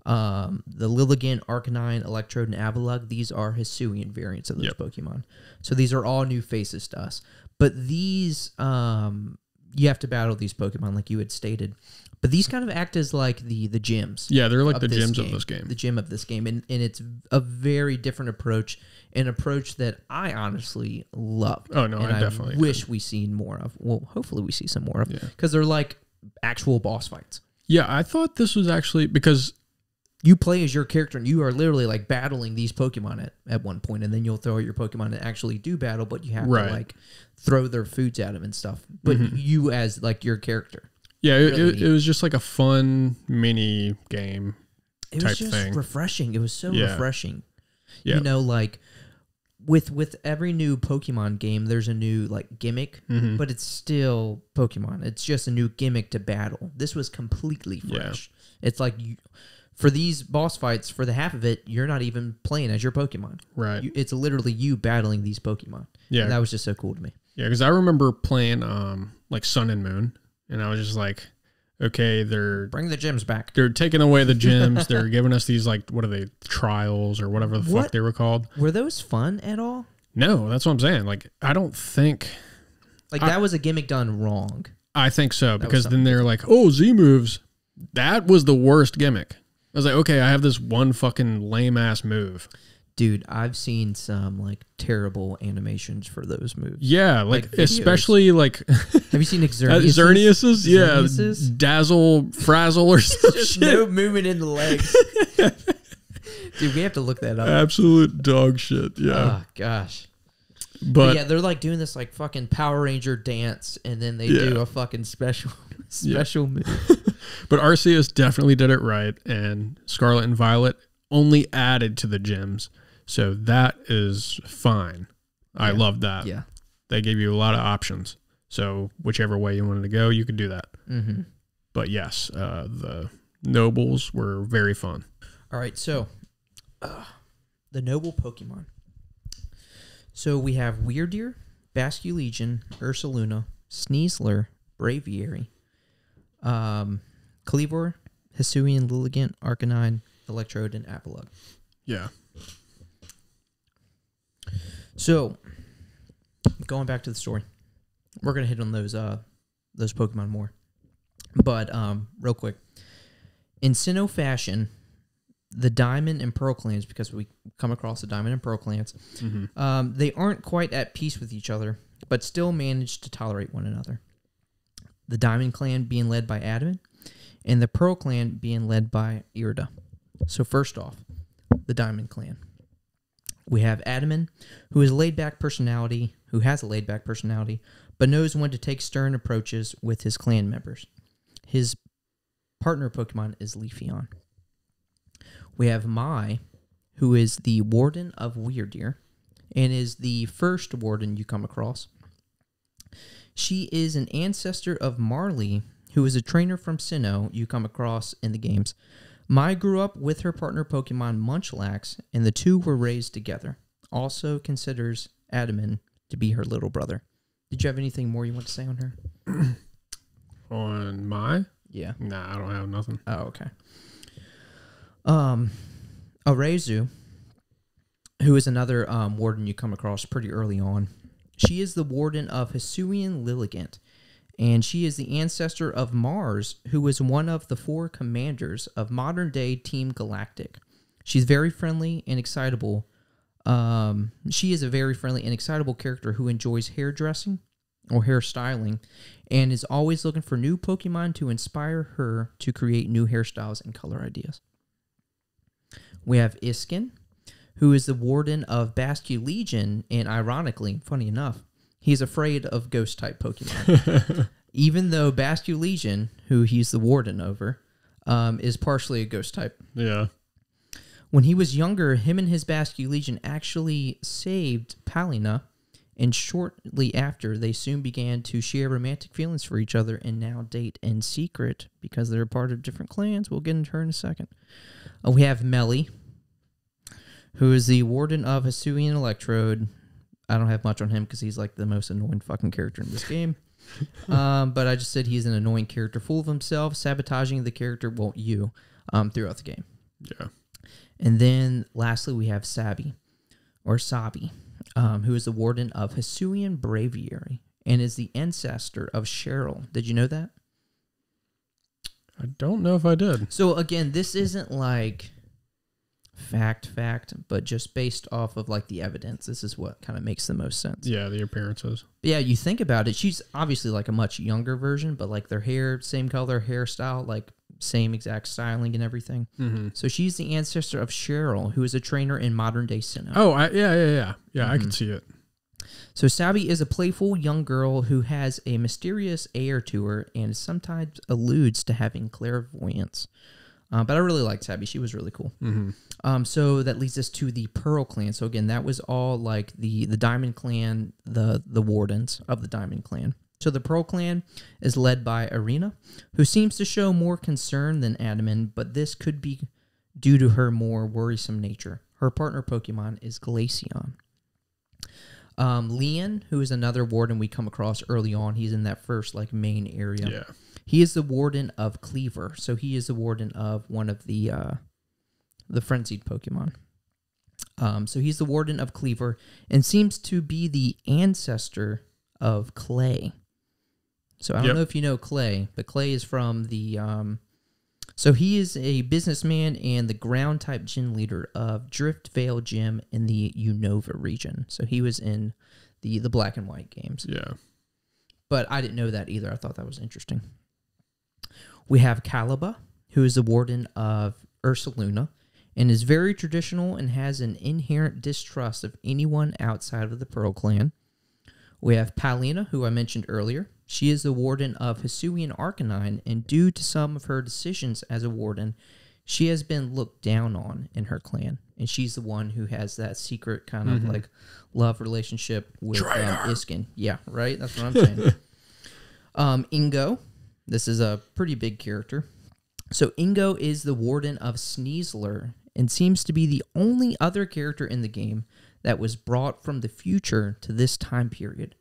The Lilligant, Arcanine, Electrode, and Avalugg, these are Hisuian variants of those Pokemon. So these are all new faces to us. But these, you have to battle these Pokemon like you had stated. But these kind of act as like the gyms. Yeah, they're like the gyms of this game. The gym of this game. And it's a very different approach, an approach that I honestly love. Oh, no, and I definitely wish we seen more of. Well, hopefully we see some more of. Because they're like actual boss fights. Yeah, I thought this was actually, because you play as your character and you are literally like battling these Pokemon at one point, and then you'll throw out your Pokemon and actually do battle, but you have to like throw their foods at them and stuff. But you as like your character. Yeah, it was just like a fun mini game type thing. It was just refreshing. It was so refreshing. Yeah. You know, like with every new Pokemon game, there's a new like gimmick, but it's still Pokemon. It's just a new gimmick to battle. This was completely fresh. It's like for these boss fights, for the half of it, you're not even playing as your Pokemon. Right. It's literally you battling these Pokemon. Yeah. And that was just so cool to me. Yeah, because I remember playing like Sun and Moon, and I was just like, okay, bring the gyms back. They're taking away the gyms. They're giving us these like, what are they, trials or whatever the fuck they were called. Were those fun at all? No, that's what I'm saying. Like, I don't think like that was a gimmick done wrong. I think so, because then they're like, oh, Z moves. That was the worst gimmick. I was like, okay, I have this one fucking lame ass move. Dude, I've seen some like terrible animations for those moves. Yeah, like especially like. Have you seen Xerneas's? Xerneas's? Yeah, Dazzle, Frazzle, or some just shit. No movement in the legs. Dude, we have to look that up. Absolute dog shit. Yeah. Oh gosh. But yeah, they're like doing this like fucking Power Ranger dance, and then they do a fucking special move. But Arceus definitely did it right, and Scarlet and Violet only added to the gyms, so that is fine. I love that. Yeah, they gave you a lot of options, so whichever way you wanted to go, you could do that. But yes, the nobles were very fun. All right, so the noble Pokemon. So we have Weirdeer, Basculegion, Ursaluna, Sneasler, Braviary, Cleavor, Hisuian, Lilligant, Arcanine, Electrode, and Apolog. Yeah. So, going back to the story, we're gonna hit on those Pokemon more, but real quick, in Sinnoh fashion, the Diamond and Pearl clans, because we come across the Diamond and Pearl clans, they aren't quite at peace with each other, but still manage to tolerate one another. The Diamond clan being led by Adamant, and the Pearl clan being led by Irida. So first off, the Diamond clan. We have Adamant, who has a laid-back personality, but knows when to take stern approaches with his clan members. His partner Pokemon is Leafeon. We have Mai, who is the Warden of Weirdeer, and is the first Warden you come across. She is an ancestor of Marley, who is a trainer from Sinnoh you come across in the games. Mai grew up with her partner Pokemon Munchlax, and the two were raised together. Also considers Adamant to be her little brother. Did you have anything more you want to say on her? On Mai? Yeah. Nah, I don't have nothing. Oh, okay. Arezu, who is another warden you come across pretty early on. She is the warden of Hisuian Lilligant, and she is the ancestor of Mars, who is one of the 4 commanders of modern-day Team Galactic. She's very friendly and excitable. She is a very friendly and excitable character who enjoys hairdressing or hairstyling and is always looking for new Pokemon to inspire her to create new hairstyles and color ideas. We have Iskin, who is the warden of Basque Legion, and ironically, funny enough, he's afraid of ghost-type Pokemon. Even though Basque Legion, who he's the warden over, is partially a ghost-type. Yeah. When he was younger, him and his Basque Legion actually saved Palina, and shortly after, they soon began to share romantic feelings for each other and now date in secret because they're part of different clans. We'll get into her in a second. We have Melly, who is the warden of Hisuian Electrode. I don't have much on him because he's like the most annoying fucking character in this game. But I just said he's an annoying character, full of himself, sabotaging the character, well, you, throughout the game. Yeah. And then lastly, we have Sabi, who is the warden of Hisuian Braviary and is the ancestor of Cheryl. Did you know that? I don't know if I did. So again, this isn't like fact, but just based off of like the evidence. This is what kind of makes the most sense. Yeah, the appearances. But yeah, you think about it. She's obviously like a much younger version, but like their hair, same color, hairstyle, like same exact styling and everything. Mm-hmm. So she's the ancestor of Cheryl, who is a trainer in modern day Sinnoh. Oh, yeah. I can see it. So Sabi is a playful young girl who has a mysterious air to her and sometimes alludes to having clairvoyance. But I really liked Sabi. She was really cool. Mm-hmm. So that leads us to the Pearl clan. So again, that was all like the Diamond clan, the wardens of the Diamond clan. So the Pearl clan is led by Arena, who seems to show more concern than Adamant, but this could be due to her more worrisome nature. Her partner Pokemon is Glaceon. Leon, who is another warden we come across early on, he's in that first like main area. Yeah. He is the warden of Cleaver, so he is the warden of one of the frenzied Pokemon. So he's the warden of Cleaver and seems to be the ancestor of Clay. So I don't know if you know Clay, but Clay is from the... so he is a businessman and the ground-type gym leader of Drift Vale Gym in the Unova region. So he was in the black and white games. Yeah. But I didn't know that either. I thought that was interesting. We have Caliba, who is the warden of Ursaluna, and is very traditional and has an inherent distrust of anyone outside of the Pearl clan. We have Palina, who I mentioned earlier. She is the warden of Hisuian Arcanine, and due to some of her decisions as a warden, she has been looked down on in her clan. And she's the one who has that secret kind of like love relationship with Iskin. Yeah, right? That's what I'm saying. Ingo. This is a pretty big character. So Ingo is the warden of Sneasler and seems to be the only other character in the game that was brought from the future to this time period.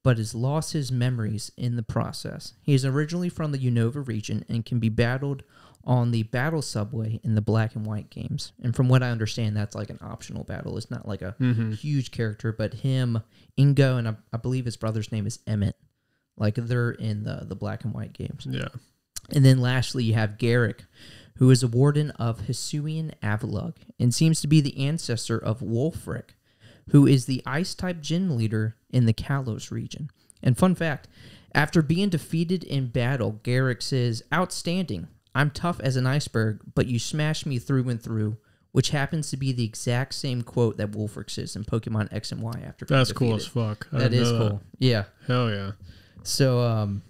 but has lost his memories in the process. He is originally from the Unova region and can be battled on the battle subway in the Black and White games. And from what I understand, that's like an optional battle. It's not like a huge character, but him, Ingo, and I believe his brother's name is Emmett. Like, they're in the Black and White games. Yeah. And then lastly, you have Garrick, who is a warden of Hisuian Avalug and seems to be the ancestor of Wulfric, who is the Ice-type gym leader in the Kalos region. And fun fact, after being defeated in battle, Garrick says, "Outstanding. I'm tough as an iceberg, but you smashed me through and through," which happens to be the exact same quote that Wulfric says in Pokemon X and Y after being That's defeated. cool as fuck. That is cool. Yeah. Hell yeah. So,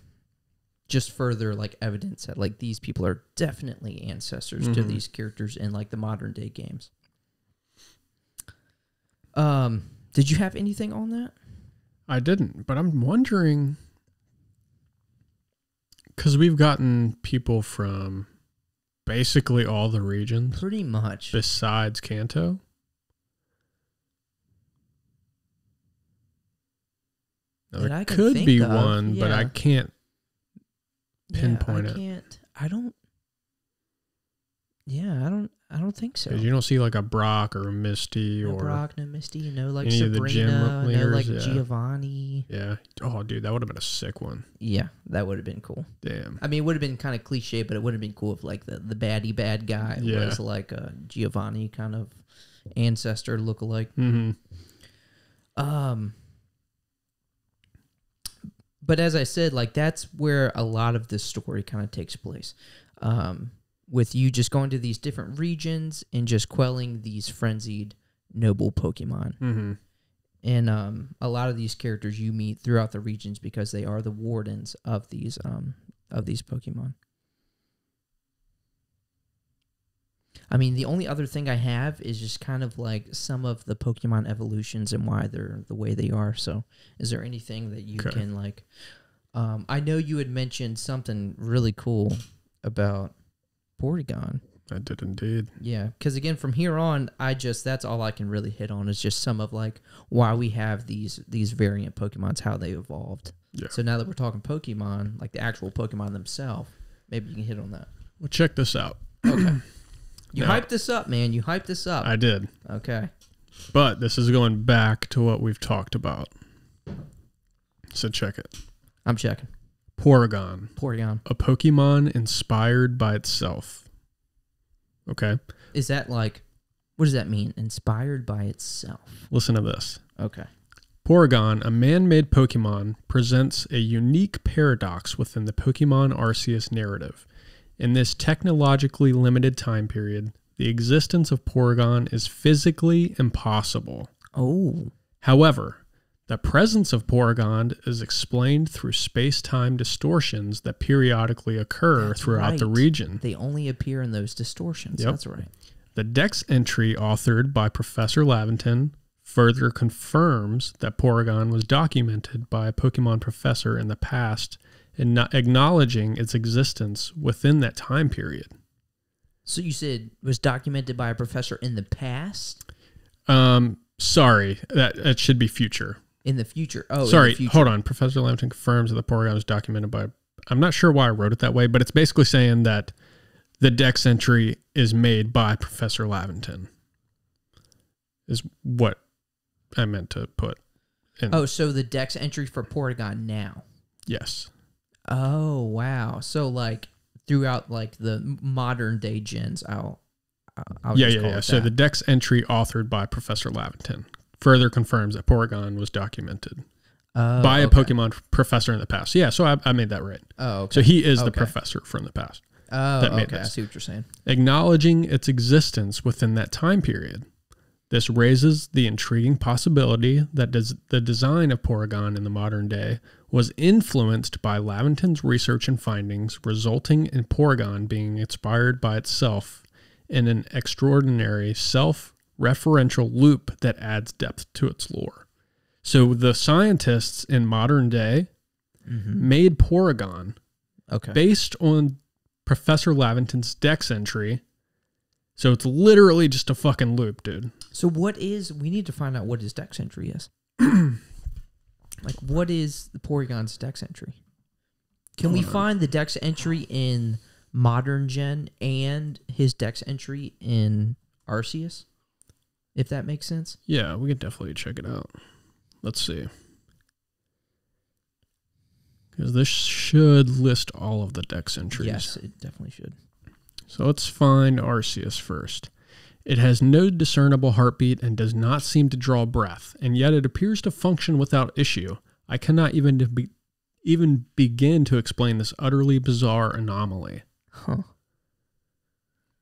just further, like, evidence that, like, these people are definitely ancestors to these characters in, like, the modern day games. Did you have anything on that? I didn't, but I'm wondering, because we've gotten people from basically all the regions. Pretty much. Besides Kanto. Now, That there I can could think be of, one, but I yeah. can't pinpoint it. I don't think so. Because you don't see like a Brock or a Misty No or Brock, no Misty, no like any of the gym Sabrina, no leaders, like yeah. Giovanni. Yeah. Oh, dude, that would have been a sick one. Yeah, that would have been cool. Damn. I mean, it would have been kind of cliche, but it would have been cool if like the baddie bad guy Yeah. was like a Giovanni kind of ancestor lookalike. Mm-hmm. But as I said, like that's where a lot of this story kind of takes place. With you just going to these different regions and just quelling these frenzied noble Pokemon. Mm-hmm. And a lot of these characters you meet throughout the regions because they are the wardens of these Pokemon. I mean, the only other thing I have is just kind of like some of the Pokemon evolutions and why they're the way they are. So is there anything that you can like... I know you had mentioned something really cool about Porygon. I did indeed. Yeah, because again, from here on, that's all I can really hit on is just some of like why we have these variant Pokemons, how they evolved. Yeah. So now that we're talking Pokemon, like the actual Pokemon themselves, maybe you can hit on that. Well, check this out. Okay. You Now, hyped this up, man. You hyped this up. I did. Okay. But this is going back to what we've talked about. So check it. I'm checking. Porygon. Porygon. A Pokemon inspired by itself. Okay? Is that like, what does that mean? Inspired by itself. Listen to this. Okay. Porygon, a man-made Pokemon, presents a unique paradox within the Pokemon Arceus narrative. In this technologically limited time period, the existence of Porygon is physically impossible. Oh. However, the presence of Porygon is explained through space-time distortions that periodically occur throughout the region. They only appear in those distortions. Yep. That's right. The Dex entry authored by Professor Laventon further confirms that Porygon was documented by a Pokemon professor in the past and not acknowledging its existence within that time period. So you said it was documented by a professor in the past? Sorry, that should be future. In the future. Oh, sorry, in the future. Hold on. Professor Laventon confirms that the Porygon was documented by... I'm not sure why I wrote it that way, but it's basically saying that the Dex entry is made by Professor Laventon. Is what I meant to put in. Oh, so the Dex entry for Porygon now. Yes. Oh, wow. So like throughout like the modern day gens, I'll just call it So that. the Dex entry authored by Professor Laventon further confirms that Porygon was documented by a Pokemon professor in the past. Yeah, so I made that right. Oh, okay. So he is the professor from the past. Oh, that made okay. this. I see what you're saying. Acknowledging its existence within that time period. This raises the intriguing possibility that the design of Porygon in the modern day was influenced by Laventon's research and findings, resulting in Porygon being inspired by itself in an extraordinary self-referential loop that adds depth to its lore. So the scientists in modern day made Porygon based on Professor Laventon's Dex entry. So it's literally just a fucking loop, dude. So we need to find out what his Dex entry is. Like, what is the Porygon's dex entry? Can we find the dex entry in modern gen and his dex entry in Arceus? If that makes sense? Yeah, we could definitely check it out. Let's see. Because this should list all of the dex entries. Yes, it definitely should. So let's find Arceus first. It has no discernible heartbeat and does not seem to draw breath, and yet it appears to function without issue. I cannot even begin to explain this utterly bizarre anomaly. Huh.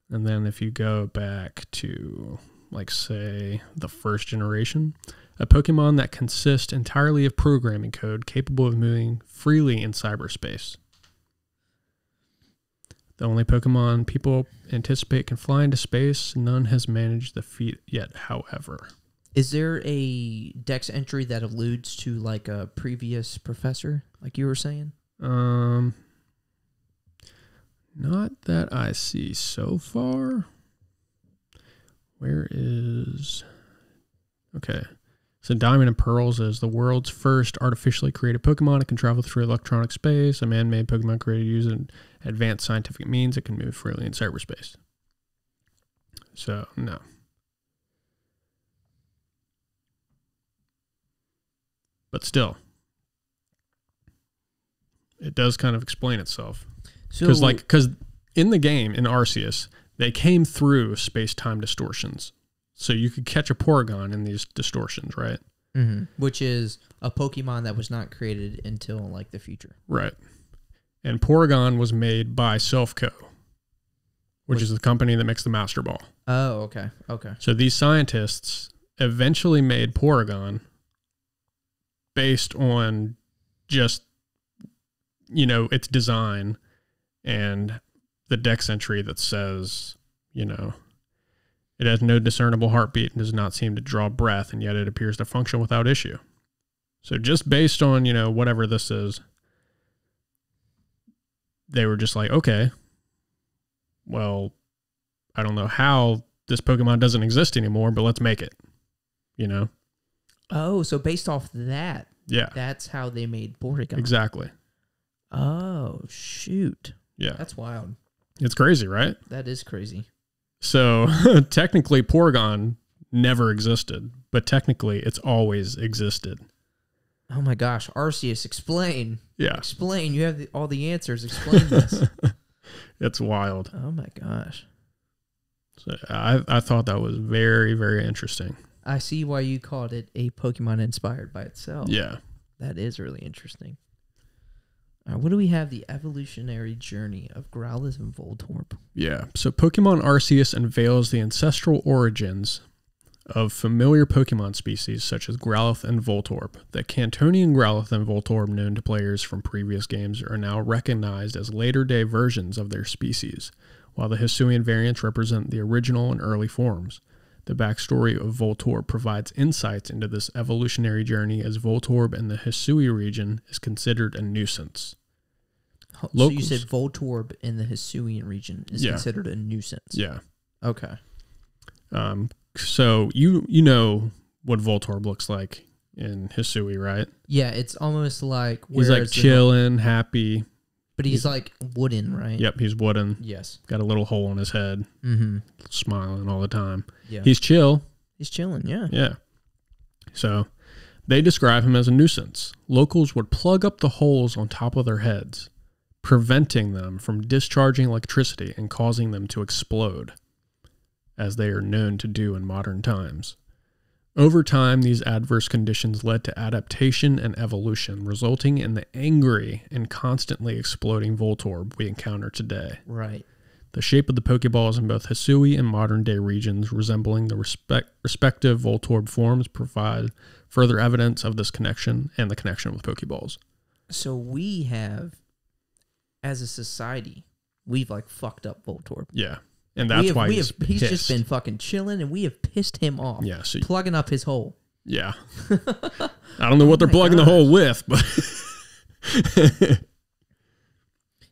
And then if you go back to, like, say, the first generation, a Pokemon that consists entirely of programming code capable of moving freely in cyberspace. The only Pokemon people anticipate can fly into space. None has managed the feat yet, however. Is there a dex entry that alludes to like a previous professor, like you were saying? Not that I see so far. Where is... Okay. So Diamond and Pearls is the world's first artificially created Pokemon. It can travel through electronic space. A man-made Pokemon created using advanced scientific means. It can move freely in cyberspace. So, no. But still, it does kind of explain itself. Because in the game, in Arceus, they came through space-time distortions. So you could catch a Porygon in these distortions, right? Mm-hmm. Which is a Pokemon that was not created until like the future. Right. And Porygon was made by Selfco, which is the company that makes the Master Ball. Oh, okay. Okay. So these scientists eventually made Porygon based on just, you know, its design and the dex entry that says, you know, it has no discernible heartbeat and does not seem to draw breath, and yet it appears to function without issue. So just based on, you know, whatever this is, they were just like, okay, well, I don't know how this Pokemon doesn't exist anymore, but let's make it, you know? Oh, so based off that, yeah, that's how they made Porygon. Exactly. Oh, shoot. Yeah. That's wild. It's crazy, right? That is crazy. So technically Porygon never existed, but technically it's always existed. Oh my gosh. Arceus, explain. Yeah. Explain. You have all the answers. Explain this. It's wild. Oh my gosh. So I thought that was very, very interesting. I see why you called it a Pokemon inspired by itself. Yeah. That is really interesting. All right, what do we have? The evolutionary journey of Growlithe and Voltorb. Yeah. So Pokemon Arceus unveils the ancestral origins of familiar Pokemon species such as Growlithe and Voltorb. The Cantonian Growlithe and Voltorb known to players from previous games are now recognized as later-day versions of their species, while the Hisuian variants represent the original and early forms. The backstory of Voltorb provides insights into this evolutionary journey, as Voltorb in the Hisui region is considered a nuisance. So you said Voltorb in the Hisuian region is considered a nuisance. Yeah. Okay. So you know what Voltorb looks like in Hisui, right? Yeah, it's almost like he's like chilling, happy. But he's like wooden, right? Yep, he's wooden. Yes. Got a little hole in his head. Mm-hmm. Smiling all the time. Yeah. He's chill. He's chilling, yeah. Yeah. So they describe him as a nuisance. Locals would plug up the holes on top of their heads, preventing them from discharging electricity and causing them to explode, as they are known to do in modern times. Over time, these adverse conditions led to adaptation and evolution, resulting in the angry and constantly exploding Voltorb we encounter today. Right. The shape of the Pokeballs in both Hisui and modern-day regions resembling the respective Voltorb forms provide further evidence of this connection and the connection with Pokeballs. So we have, as a society, we've like fucked up Voltorb. Yeah. And that's why he's just been fucking chilling, and we have pissed him off. Yeah, so plugging up his hole. Yeah. I don't know what they're plugging the hole with, but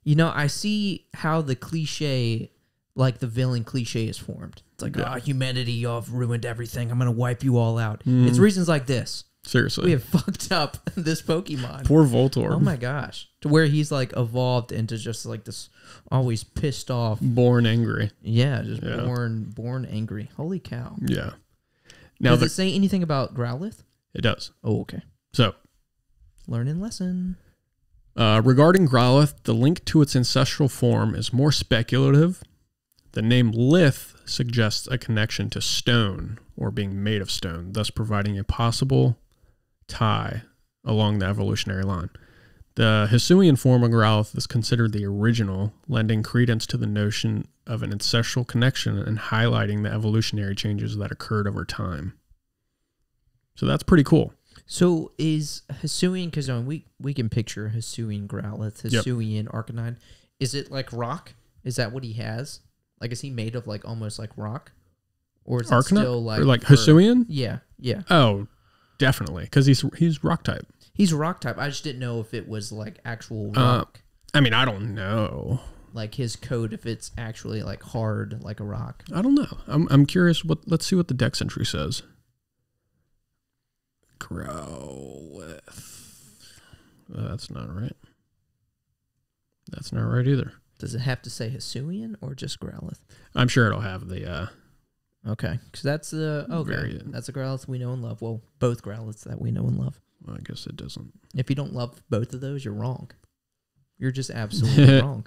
you know, I see how the cliche, like the villain cliche, is formed. It's like, humanity, y'all have ruined everything. I'm gonna wipe you all out. It's reasons like this. Seriously. We have fucked up this Pokemon. Poor Voltorb. Oh my gosh. To where he's like evolved into just like this always pissed off. Born angry. Yeah, just born angry. Holy cow. Yeah. Now Does it say anything about Growlithe? It does. Oh, okay. So, learning lesson. Regarding Growlithe, the link to its ancestral form is more speculative. The name Lith suggests a connection to stone or being made of stone, thus providing a possible tie along the evolutionary line. The Hisuian form of Growlithe is considered the original, lending credence to the notion of an ancestral connection and highlighting the evolutionary changes that occurred over time. So that's pretty cool. So is Hisuian, because we can picture Hisuian Growlithe, Hisuian Arcanine. Is it like rock? Is that what he has? Like, is he made of like almost like rock? Or is it still like... Or like Hisuian? Yeah, yeah. Oh, definitely, because he's rock type. He's rock type. I just didn't know if it was like actual rock. I mean, I don't know. Like his code, if it's actually like hard, like a rock. I don't know. I'm curious. Let's see what the Dex entry says. Growlithe. That's not right. That's not right either. Does it have to say Hisuian or just Growlithe? I'm sure it'll have the... Okay, because that's the... Okay, that's the Growlithe we know and love. Well, both Growlithes that we know and love. Well, I guess it doesn't. If you don't love both of those, you're wrong. You're just absolutely wrong.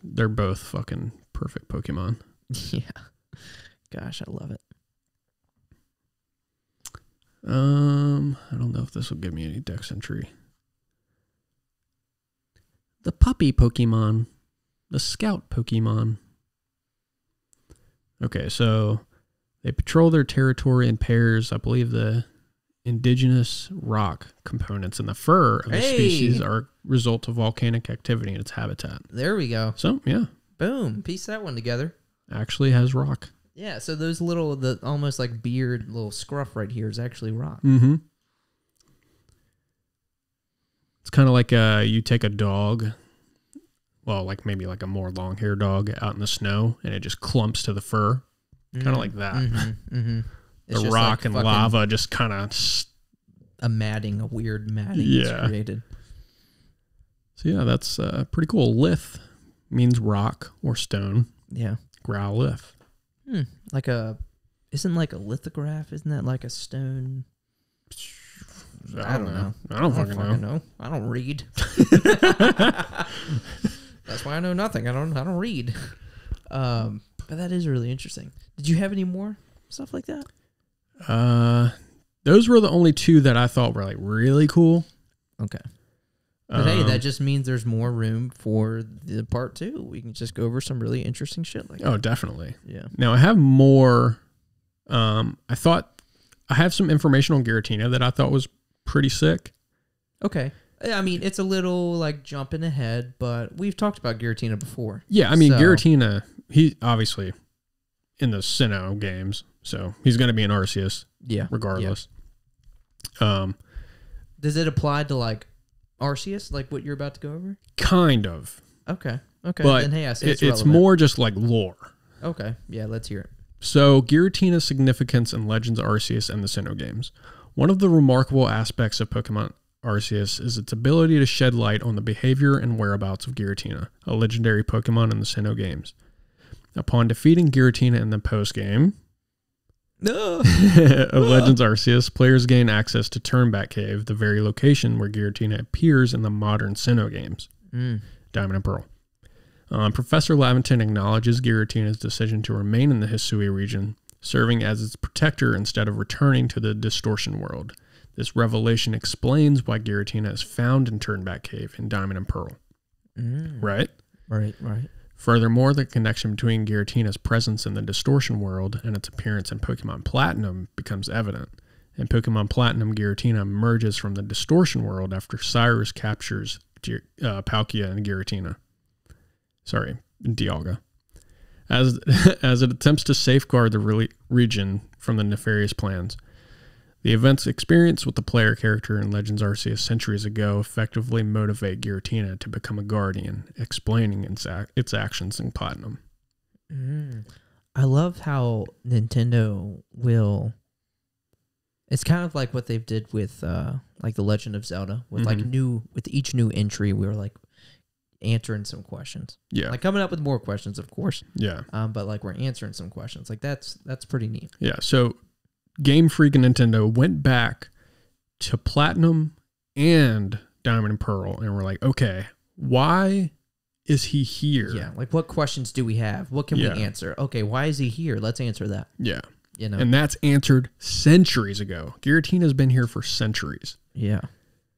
They're both fucking perfect Pokemon. Yeah. Gosh, I love it. I don't know if this will give me any Dex entry. The puppy Pokemon. The scout Pokemon. Okay, so they patrol their territory in pairs. I believe the indigenous rock components in the fur of the species are a result of volcanic activity in its habitat. There we go. So, yeah. Boom. Piece that one together. Actually has rock. Yeah, so those little, the almost like beard little scruff right here is actually rock. Mm-hmm. It's kind of like you take a dog, well, like maybe like a more long-haired dog out in the snow, and it just clumps to the fur. Kind of like that. Mm-hmm, mm-hmm. The rock like and lava just kind of... A matting, a weird matting is created. So yeah, that's pretty cool. Lith means rock or stone. Yeah. Growlithe. Like a... Isn't like a lithograph? Isn't that like a stone... I don't know. I don't fucking know. I don't read. That's why I know nothing. I don't read. But that is really interesting. Did you have any more stuff like that? Those were the only two that I thought were like really cool. Okay. But hey, that just means there's more room for the part 2. We can just go over some really interesting shit like that. Oh, definitely. Yeah. Now I have more. I thought I have some information on Giratina that I thought was pretty sick. Okay. I mean, it's a little like jumping ahead, but we've talked about Giratina before. Yeah, I mean, Giratina, he obviously in the Sinnoh games, so he's going to be an Arceus. Yeah. Regardless. Yeah. Does it apply to like Arceus, like what you're about to go over? Kind of. Okay. Okay. But then, hey, I say it's more just like lore. Okay. Yeah, let's hear it. So, Giratina's significance in Legends Arceus and the Sinnoh games. One of the remarkable aspects of Pokemon Arceus is its ability to shed light on the behavior and whereabouts of Giratina, a legendary Pokemon in the Sinnoh games. Upon defeating Giratina in the post-game of Legends Arceus, players gain access to Turnback Cave, the very location where Giratina appears in the modern Sinnoh games, Diamond and Pearl. Professor Laventon acknowledges Giratina's decision to remain in the Hisui region, serving as its protector instead of returning to the Distortion World. This revelation explains why Giratina is found in Turnback Cave in Diamond and Pearl. Right? Right. Furthermore, the connection between Giratina's presence in the Distortion World and its appearance in Pokemon Platinum becomes evident. In Pokemon Platinum, Giratina emerges from the Distortion World after Cyrus captures Palkia and Giratina. Sorry, Dialga. As it attempts to safeguard the region from the nefarious plans. The events experienced with the player character in Legends Arceus centuries ago effectively motivate Giratina to become a guardian, explaining its actions in Platinum. I love how Nintendo will It's kind of like what they did with like the Legend of Zelda with like with each new entry, we were like answering some questions. Yeah. Like coming up with more questions, of course. Yeah. But like we're answering some questions. Like that's pretty neat. Yeah. So Game Freak and Nintendo went back to Platinum and Diamond and Pearl and we're like, okay, why is he here? Yeah. Like what questions do we have? What can we answer? Okay, why is he here? Let's answer that. Yeah. You know? And that's answered centuries ago. Giratina's been here for centuries. Yeah.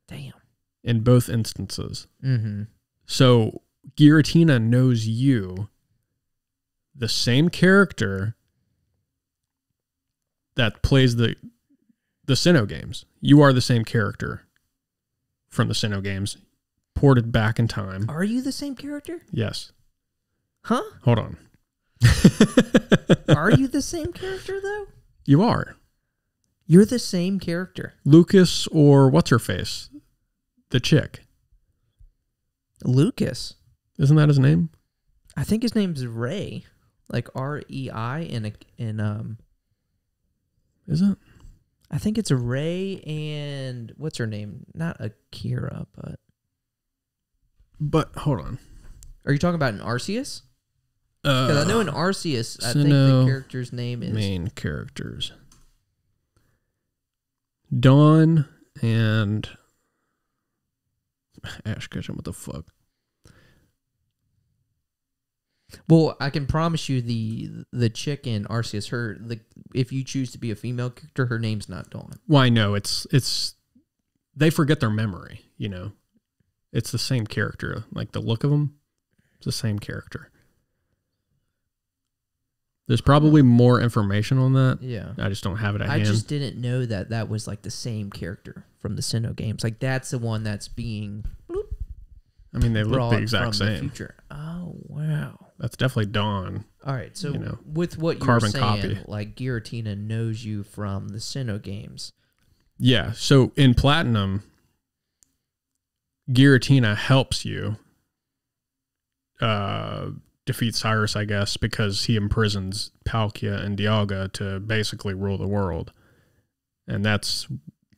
Damn. In both instances. Mm-hmm. So Giratina knows you, the same character that plays the Sinnoh games. You are the same character from the Sinnoh games, ported back in time. Are you the same character? Yes. Huh? Hold on. Are you the same character, though? You are. You're the same character. Lucas or what's-her-face? The chick. Lucas. Isn't that his name? I think his name's Ray. Like R-E-I in Is it? I think it's Ray and what's her name? Not Akira, but... But, hold on. Are you talking about an Arceus? Because I know in Arceus, I think Sinnoh the character's name is... Main characters. Dawn and... Ash Ketchum, what the fuck? Well, I can promise you the chick in Arceus, if you choose to be a female character, her name's not Dawn. Well, I know. It's... They forget their memory, you know? It's the same character. Like, the look of them, it's the same character. There's probably more information on that. Yeah. I just don't have it at hand. I just didn't know that was like the same character from the Sinnoh games. Like that's the one that's being I mean, they look the exact from the same. future. Oh, wow. That's definitely Dawn. All right, so You know, with what you're carbon saying, copy. like Giratina knows you from the Sinnoh games. Yeah, so in Platinum, Giratina helps you defeat Cyrus, I guess, because he imprisons Palkia and Dialga to basically rule the world. And that's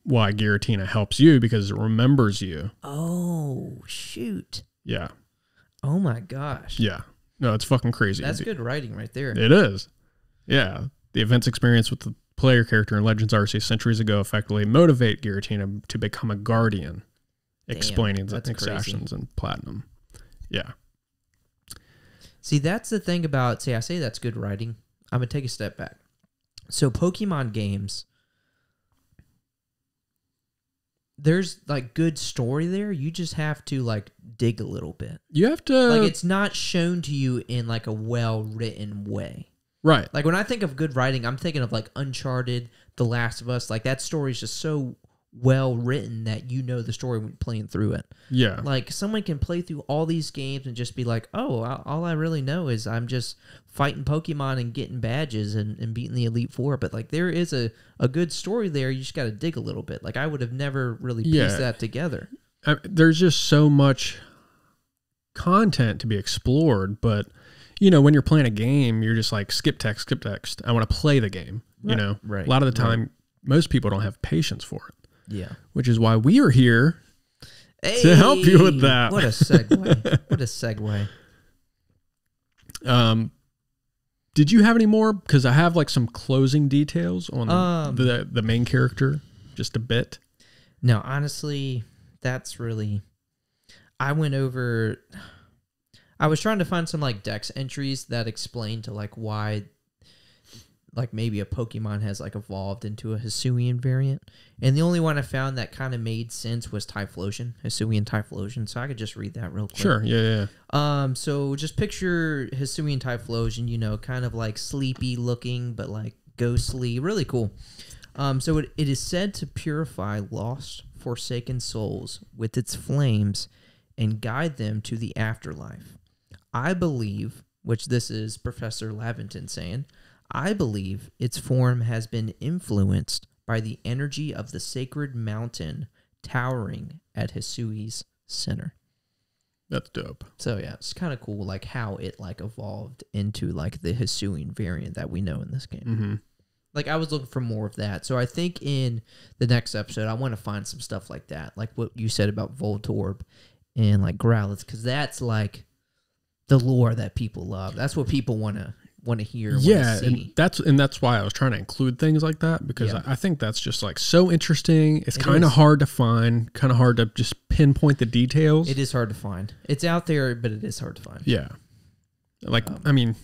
why Giratina helps you, because it remembers you. Oh, shoot. Yeah. Oh, my gosh. Yeah. No, it's fucking crazy. That's good writing right there. It is. Yeah. The events experienced with the player character in Legends Arceus centuries ago effectively motivate Giratina to become a guardian, explaining the actions in Platinum. Yeah. See, that's the thing about, I say that's good writing. I'm going to take a step back. So Pokemon games, there's like good story there. You just have to like dig a little bit. You have to... Like it's not shown to you in like a well-written way. Right. Like when I think of good writing, I'm thinking of like Uncharted, The Last of Us. Like that story is just so well written that you know the story when playing through it. Yeah. Like someone can play through all these games and just be like, oh, all I really know is I'm just fighting Pokemon and getting badges and beating the Elite Four. But like there is a good story there. You just got to dig a little bit. Like I would have never really pieced that together. There's just so much content to be explored, but you know, when you're playing a game, you're just like skip text. I want to play the game. Right. You know, right. A lot of the time, most people don't have patience for it. Yeah. Which is why we are here to help you with that. What a segue. What a segue. Did you have any more? Because I have like some closing details on the main character, just a bit. No, honestly, that's really... I was trying to find some like Dex entries that explain to like why like maybe a Pokemon has like evolved into a Hisuian variant. And the only one I found that kind of made sense was Typhlosion, Hisuian Typhlosion. So I could just read that real quick. Sure, yeah. So just picture Hisuian Typhlosion, you know, kind of like sleepy looking, but like ghostly, really cool. So it is said to purify lost, forsaken souls with its flames and guide them to the afterlife. I believe, which this is Professor Laventon saying, I believe its form has been influenced by the energy of the sacred mountain towering at Hisui's center. That's dope. So yeah, it's kind of cool, like how it like evolved into like the Hisuian variant that we know in this game. Mm-hmm. Like, I was looking for more of that. So I think in the next episode, I want to find some stuff like that. Like what you said about Voltorb and, like, Growlithe. Because that's, like, the lore that people love. That's what people want to hear, yeah, see. And that's why I was trying to include things like that. Because Yeah. I think that's just, like, so interesting. It's It kind of is. hard to find. Kind of hard to just pinpoint the details. It is hard to find. It's out there, but it is hard to find. Yeah. Like, I mean...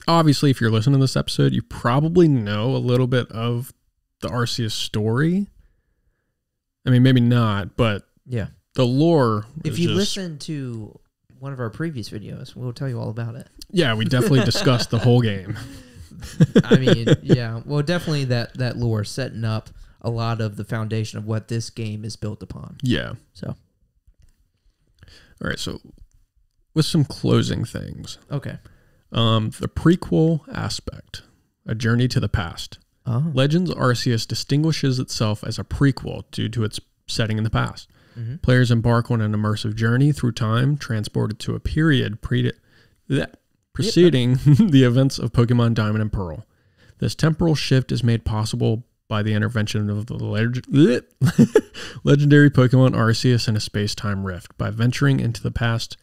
Obviously, if you're listening to this episode, you probably know a little bit of the Arceus story. I mean, maybe not, but Yeah. the lore. If you listen to one of our previous videos, we'll tell you all about it. Yeah, we definitely discussed the whole game. I mean, yeah. Well, definitely that lore setting up a lot of the foundation of what this game is built upon. Yeah. So, All right, so with some closing things. okay. The prequel aspect, A Journey to the Past. Oh. Legends Arceus distinguishes itself as a prequel due to its setting in the past. Mm-hmm. Players embark on an immersive journey through time, transported to a period preceding the events of Pokemon Diamond and Pearl. This temporal shift is made possible by the intervention of the legendary Pokemon Arceus in a space-time rift. By venturing into the past,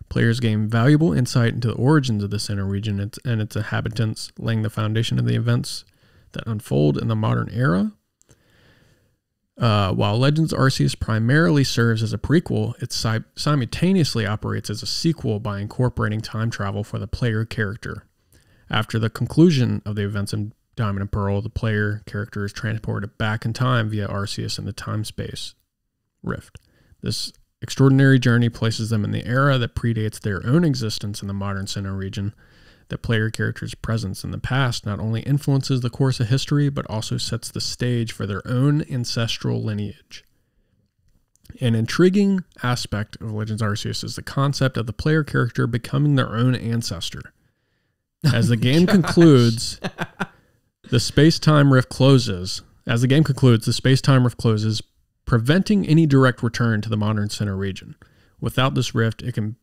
players gain valuable insight into the origins of this inner region and its inhabitants, laying the foundation of the events that unfold in the modern era. While Legends Arceus primarily serves as a prequel, it simultaneously operates as a sequel by incorporating time travel for the player character. After the conclusion of the events in Diamond and Pearl, the player character is transported back in time via Arceus in the time-space rift. This extraordinary journey places them in the era that predates their own existence in the modern Sinnoh region. The player character's presence in the past not only influences the course of history, but also sets the stage for their own ancestral lineage. An intriguing aspect of Legends Arceus is the concept of the player character becoming their own ancestor. As the game concludes, the space-time rift closes. As the game concludes, the space-time rift closes, preventing any direct return to the modern Sinnoh region. Without this rift, it can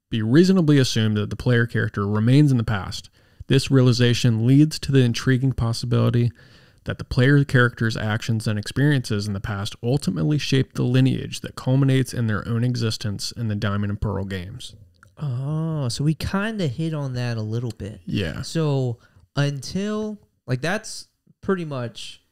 be reasonably assumed that the player character remains in the past. This realization leads to the intriguing possibility that the player character's actions and experiences in the past ultimately shape the lineage that culminates in their own existence in the Diamond and Pearl games. Oh, so we kind of hit on that a little bit. Yeah. So until, like, that's pretty much,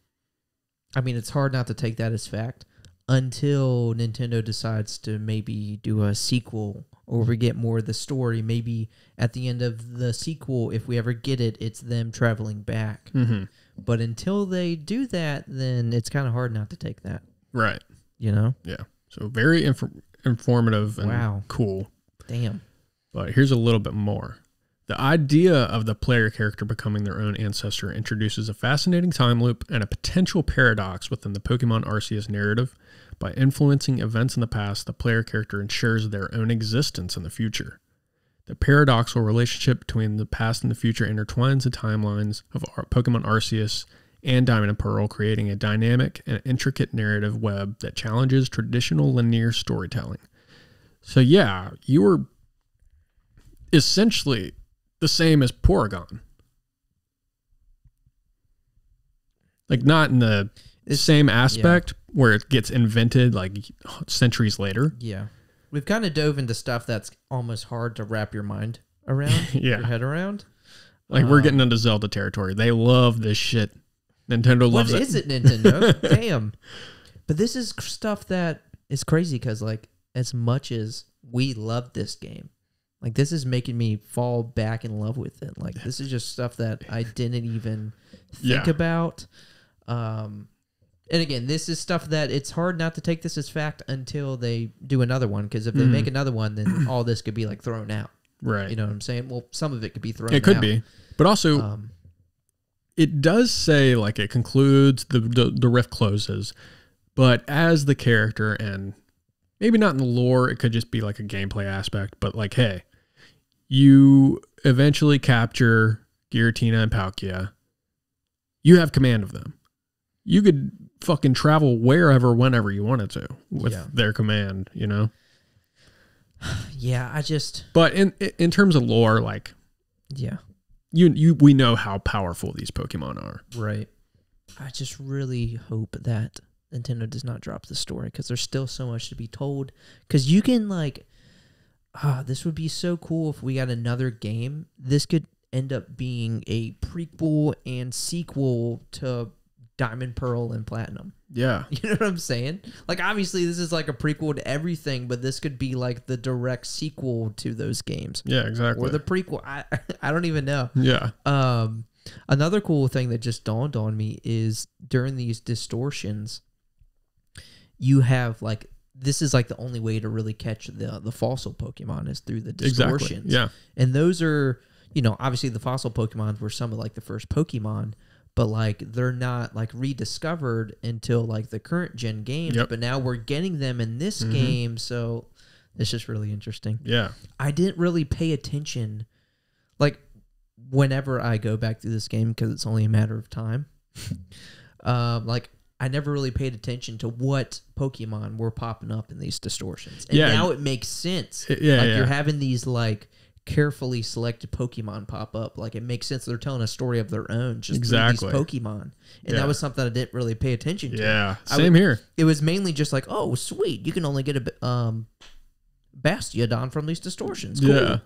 I mean, it's hard not to take that as fact until Nintendo decides to maybe do a sequel or we get more of the story. Maybe at the end of the sequel, if we ever get it, it's them traveling back. Mm-hmm. But until they do that, then it's kind of hard not to take that. Right. You know? Yeah. So very informative and Wow. cool. Damn. But here's a little bit more. The idea of the player character becoming their own ancestor introduces a fascinating time loop and a potential paradox within the Pokemon Arceus narrative. By influencing events in the past, the player character ensures their own existence in the future. The paradoxical relationship between the past and the future intertwines the timelines of Pokemon Arceus and Diamond and Pearl, creating a dynamic and intricate narrative web that challenges traditional linear storytelling. So yeah, you were essentially the same as Porygon. Like, not in the same aspect where it gets invented like centuries later. Yeah. We've kind of dove into stuff that's almost hard to wrap your mind around, Yeah. your head around. Like, we're getting into Zelda territory. They love this shit. Nintendo loves it. What is it, Nintendo? Damn. But this is stuff that is crazy because, like, as much as we love this game, like, this is making me fall back in love with it. Like, this is just stuff that I didn't even think about. And again, this is stuff that it's hard not to take this as fact until they do another one. Because if they make another one, then all this could be, like, thrown out. Right. You know what I'm saying? Well, some of it could be thrown out. It could be. But also, it does say, like, it concludes, the rift closes. But as the character, and maybe not in the lore, it could just be, like, a gameplay aspect. But, like, hey, you eventually capture Giratina and Palkia. You have command of them. You could fucking travel wherever, whenever you wanted to with their command, you know? Yeah, I just... But in terms of lore, like... Yeah. we know how powerful these Pokemon are. Right. I just really hope that Nintendo does not drop the story, because there's still so much to be told. Because you can this would be so cool if we got another game. This could end up being a prequel and sequel to Diamond, Pearl, and Platinum. Yeah. You know what I'm saying? Like, obviously, this is like a prequel to everything, but this could be like the direct sequel to those games. Yeah, exactly. Or the prequel. I don't even know. Yeah. Another cool thing that just dawned on me is during these distortions, you have like, this is like the only way to really catch the fossil Pokemon is through the distortions. Exactly. Yeah. And those are, obviously the fossil Pokemon were some of like the first Pokemon, but like they're not like rediscovered until like the current gen games. Yep. But now we're getting them in this game, so it's just really interesting. Yeah. I didn't really pay attention, like whenever I go back through this game, because it's only a matter of time. Like I never really paid attention to what Pokemon were popping up in these distortions, and now it makes sense. You're having these like carefully selected Pokemon pop up. Like it makes sense. They're telling a story of their own just through these Pokemon. And that was something I didn't really pay attention to. Yeah. Same here. It was mainly just like, oh, sweet. You can only get a Bastiodon from these distortions. Cool.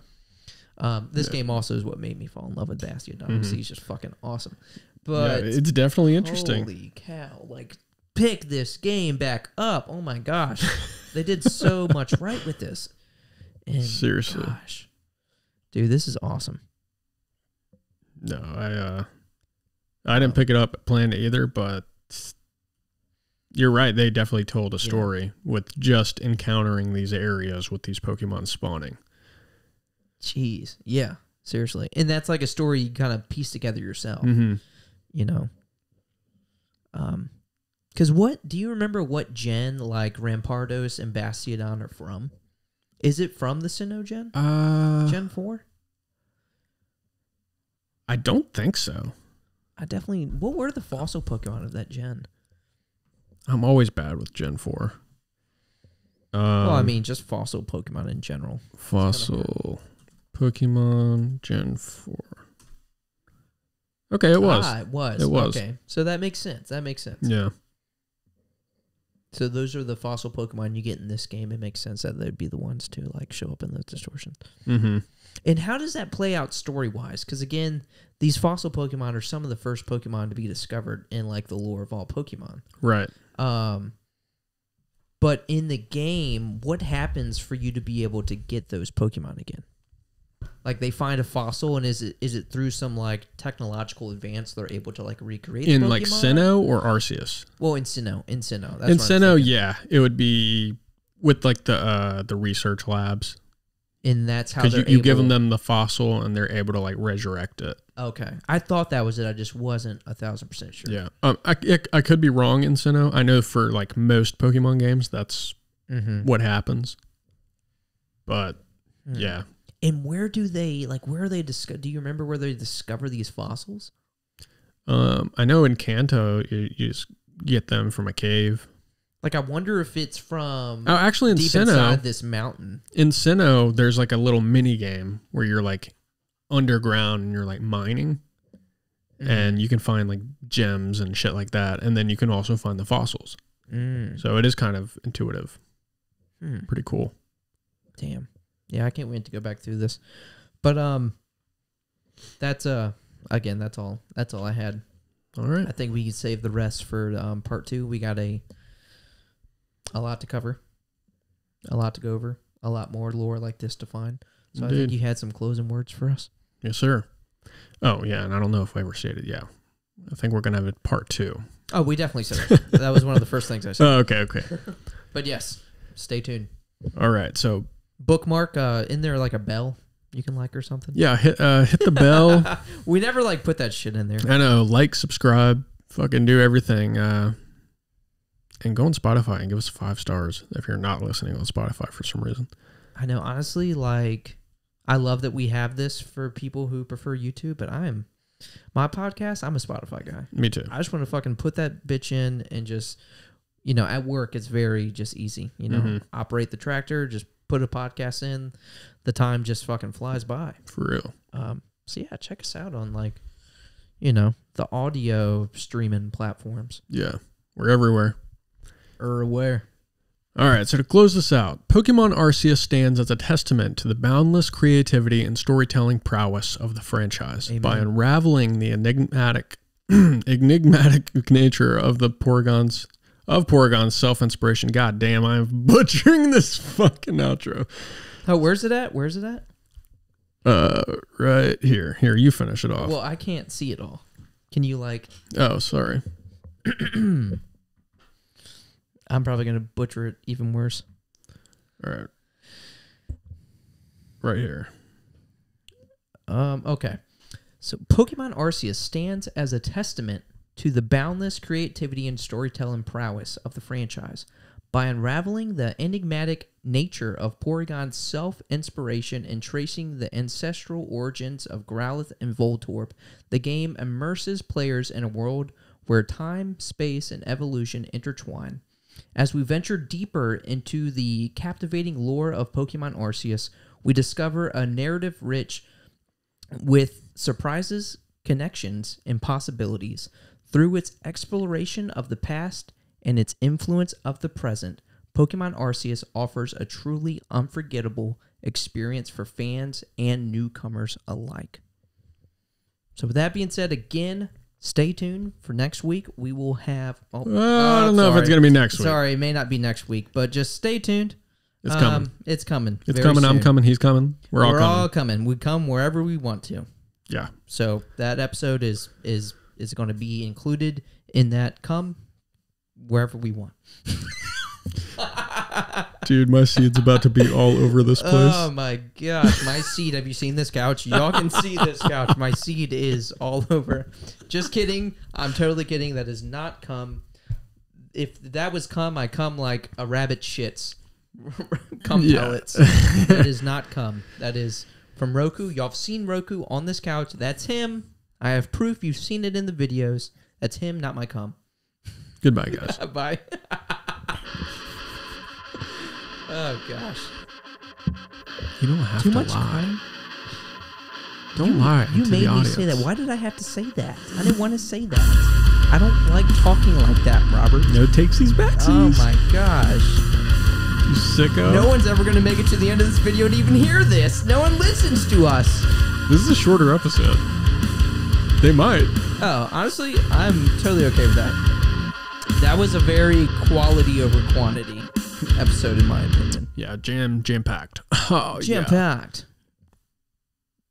Yeah. This game also is what made me fall in love with Bastiodon. He's just fucking awesome. But it's definitely interesting. Holy cow. Like, pick this game back up. Oh my gosh. They did so much right with this. And seriously. Gosh. Dude, this is awesome. No, I didn't pick it up planned either, but you're right. They definitely told a story with just encountering these areas with these Pokemon spawning. Jeez. Yeah, seriously. And that's like a story you kind of piece together yourself, Because do you remember what gen like Rampardos and Bastiodon are from? Is it from the Sinnoh gen? Gen 4? I don't think so. What were the fossil Pokemon of that gen? I'm always bad with Gen 4. Well, I mean, just fossil Pokemon in general. Fossil Pokemon Gen 4. Okay, it was. It was. It was. Okay, so that makes sense. Yeah. So those are the fossil Pokemon you get in this game. It makes sense that they'd be the ones to like show up in those distortions. Mm-hmm. And how does that play out story-wise? Because again, these fossil Pokemon are some of the first Pokemon to be discovered in like the lore of all Pokemon. Right. But in the game, what happens for you to be able to get those Pokemon again? Like they find a fossil, and is it through some like technological advance they're able to like recreate in Pokemon? Like Sinnoh or Arceus? Well, in Sinnoh. That's in Sinnoh, yeah, it would be with like the research labs. And that's how because you give them the fossil and they're able to like resurrect it. Okay, I thought that was it. I just wasn't 1,000% sure. Yeah, I could be wrong in Sinnoh. I know for like most Pokemon games, that's what happens. But yeah. And where are they do you remember where they discover these fossils? I know in Kanto, you just get them from a cave. Like, I wonder if it's from actually in deep Sinnoh, inside this mountain. In Sinnoh, there's like a little mini game where you're like underground and you're like mining. And you can find like gems and shit like that. And then you can also find the fossils. So it is kind of intuitive. Pretty cool. Damn. Yeah, I can't wait to go back through this. But that's again, that's all I had. All right. I think we can save the rest for part 2. We got a lot to cover, a lot to go over, a lot more lore like this to find. So Indeed. I think you had some closing words for us. Yes, sir. Oh, yeah, and I don't know if I ever stated, yeah. I think we're going to have a part 2. Oh, we definitely said it. That was one of the first things I said. Oh, okay. But yes, stay tuned. All right, so... Bookmark in there like a bell you can like or something. Yeah, hit the bell. We never like put that shit in there. I know. Like, subscribe, fucking do everything. And go on Spotify and give us 5 stars if you're not listening on Spotify for some reason. I know. Honestly, like, I love that we have this for people who prefer YouTube, but my podcast, I'm a Spotify guy. Me too. I just want to fucking put that bitch in and just, at work, it's very just easy. Operate the tractor, just put a podcast in, the time just fucking flies by. For real. So yeah, check us out on like, you know, the audio streaming platforms. Yeah, we're everywhere. Where? All right, so to close this out, Pokemon Arceus stands as a testament to the boundless creativity and storytelling prowess of the franchise. Amen. By unraveling the enigmatic nature of Porygon's self-inspiration. God damn, I'm butchering this fucking outro. Oh, where's it at? Where's it at? Right here. Here, you finish it off. Well, I can't see it all. Can you like? Oh, sorry. I'm probably gonna butcher it even worse. All right. Right here. Okay. So Pokemon Arceus stands as a testament to the boundless creativity and storytelling prowess of the franchise. By unraveling the enigmatic nature of Porygon's self-inspiration and tracing the ancestral origins of Growlithe and Voltorb, the game immerses players in a world where time, space, and evolution intertwine. As we venture deeper into the captivating lore of Pokemon Arceus, we discover a narrative rich with surprises, connections, and possibilities. Through its exploration of the past and its influence of the present, Pokemon Arceus offers a truly unforgettable experience for fans and newcomers alike. So with that being said, again, stay tuned for next week. We will have... I don't know if it's going to be next week. Sorry, it may not be next week, but just stay tuned. It's coming. It's coming. It's coming. Soon. I'm coming. He's coming. We're all coming. We come wherever we want to. Yeah. So that episode is going to be included in that come wherever we want. Dude, my seed's about to be all over this place. Oh my gosh, my seed. Have you seen this couch? Y'all can see this couch. My seed is all over. Just kidding. I'm totally kidding. That is not cum. If that was cum, I cum like a rabbit shits. Cum pellets. That is not cum. That is from Roku. Y'all have seen Roku on this couch. That's him. I have proof. You've seen it in the videos. That's him, not my cum. Goodbye, guys. Bye. Oh, gosh. You don't have Too to much lie. Don't lie. You to made the me audience. say that. Why did I have to say that? I didn't want to say that. I don't like talking like that, Robert. No takesies, backsies. Oh, my gosh. You sicko. No one's ever going to make it to the end of this video to even hear this. No one listens to us. This is a shorter episode. They might. Oh, honestly, I'm totally okay with that. That was a very quality over quantity episode, in my opinion. Yeah, jam-packed. Oh, yeah. Jam-packed.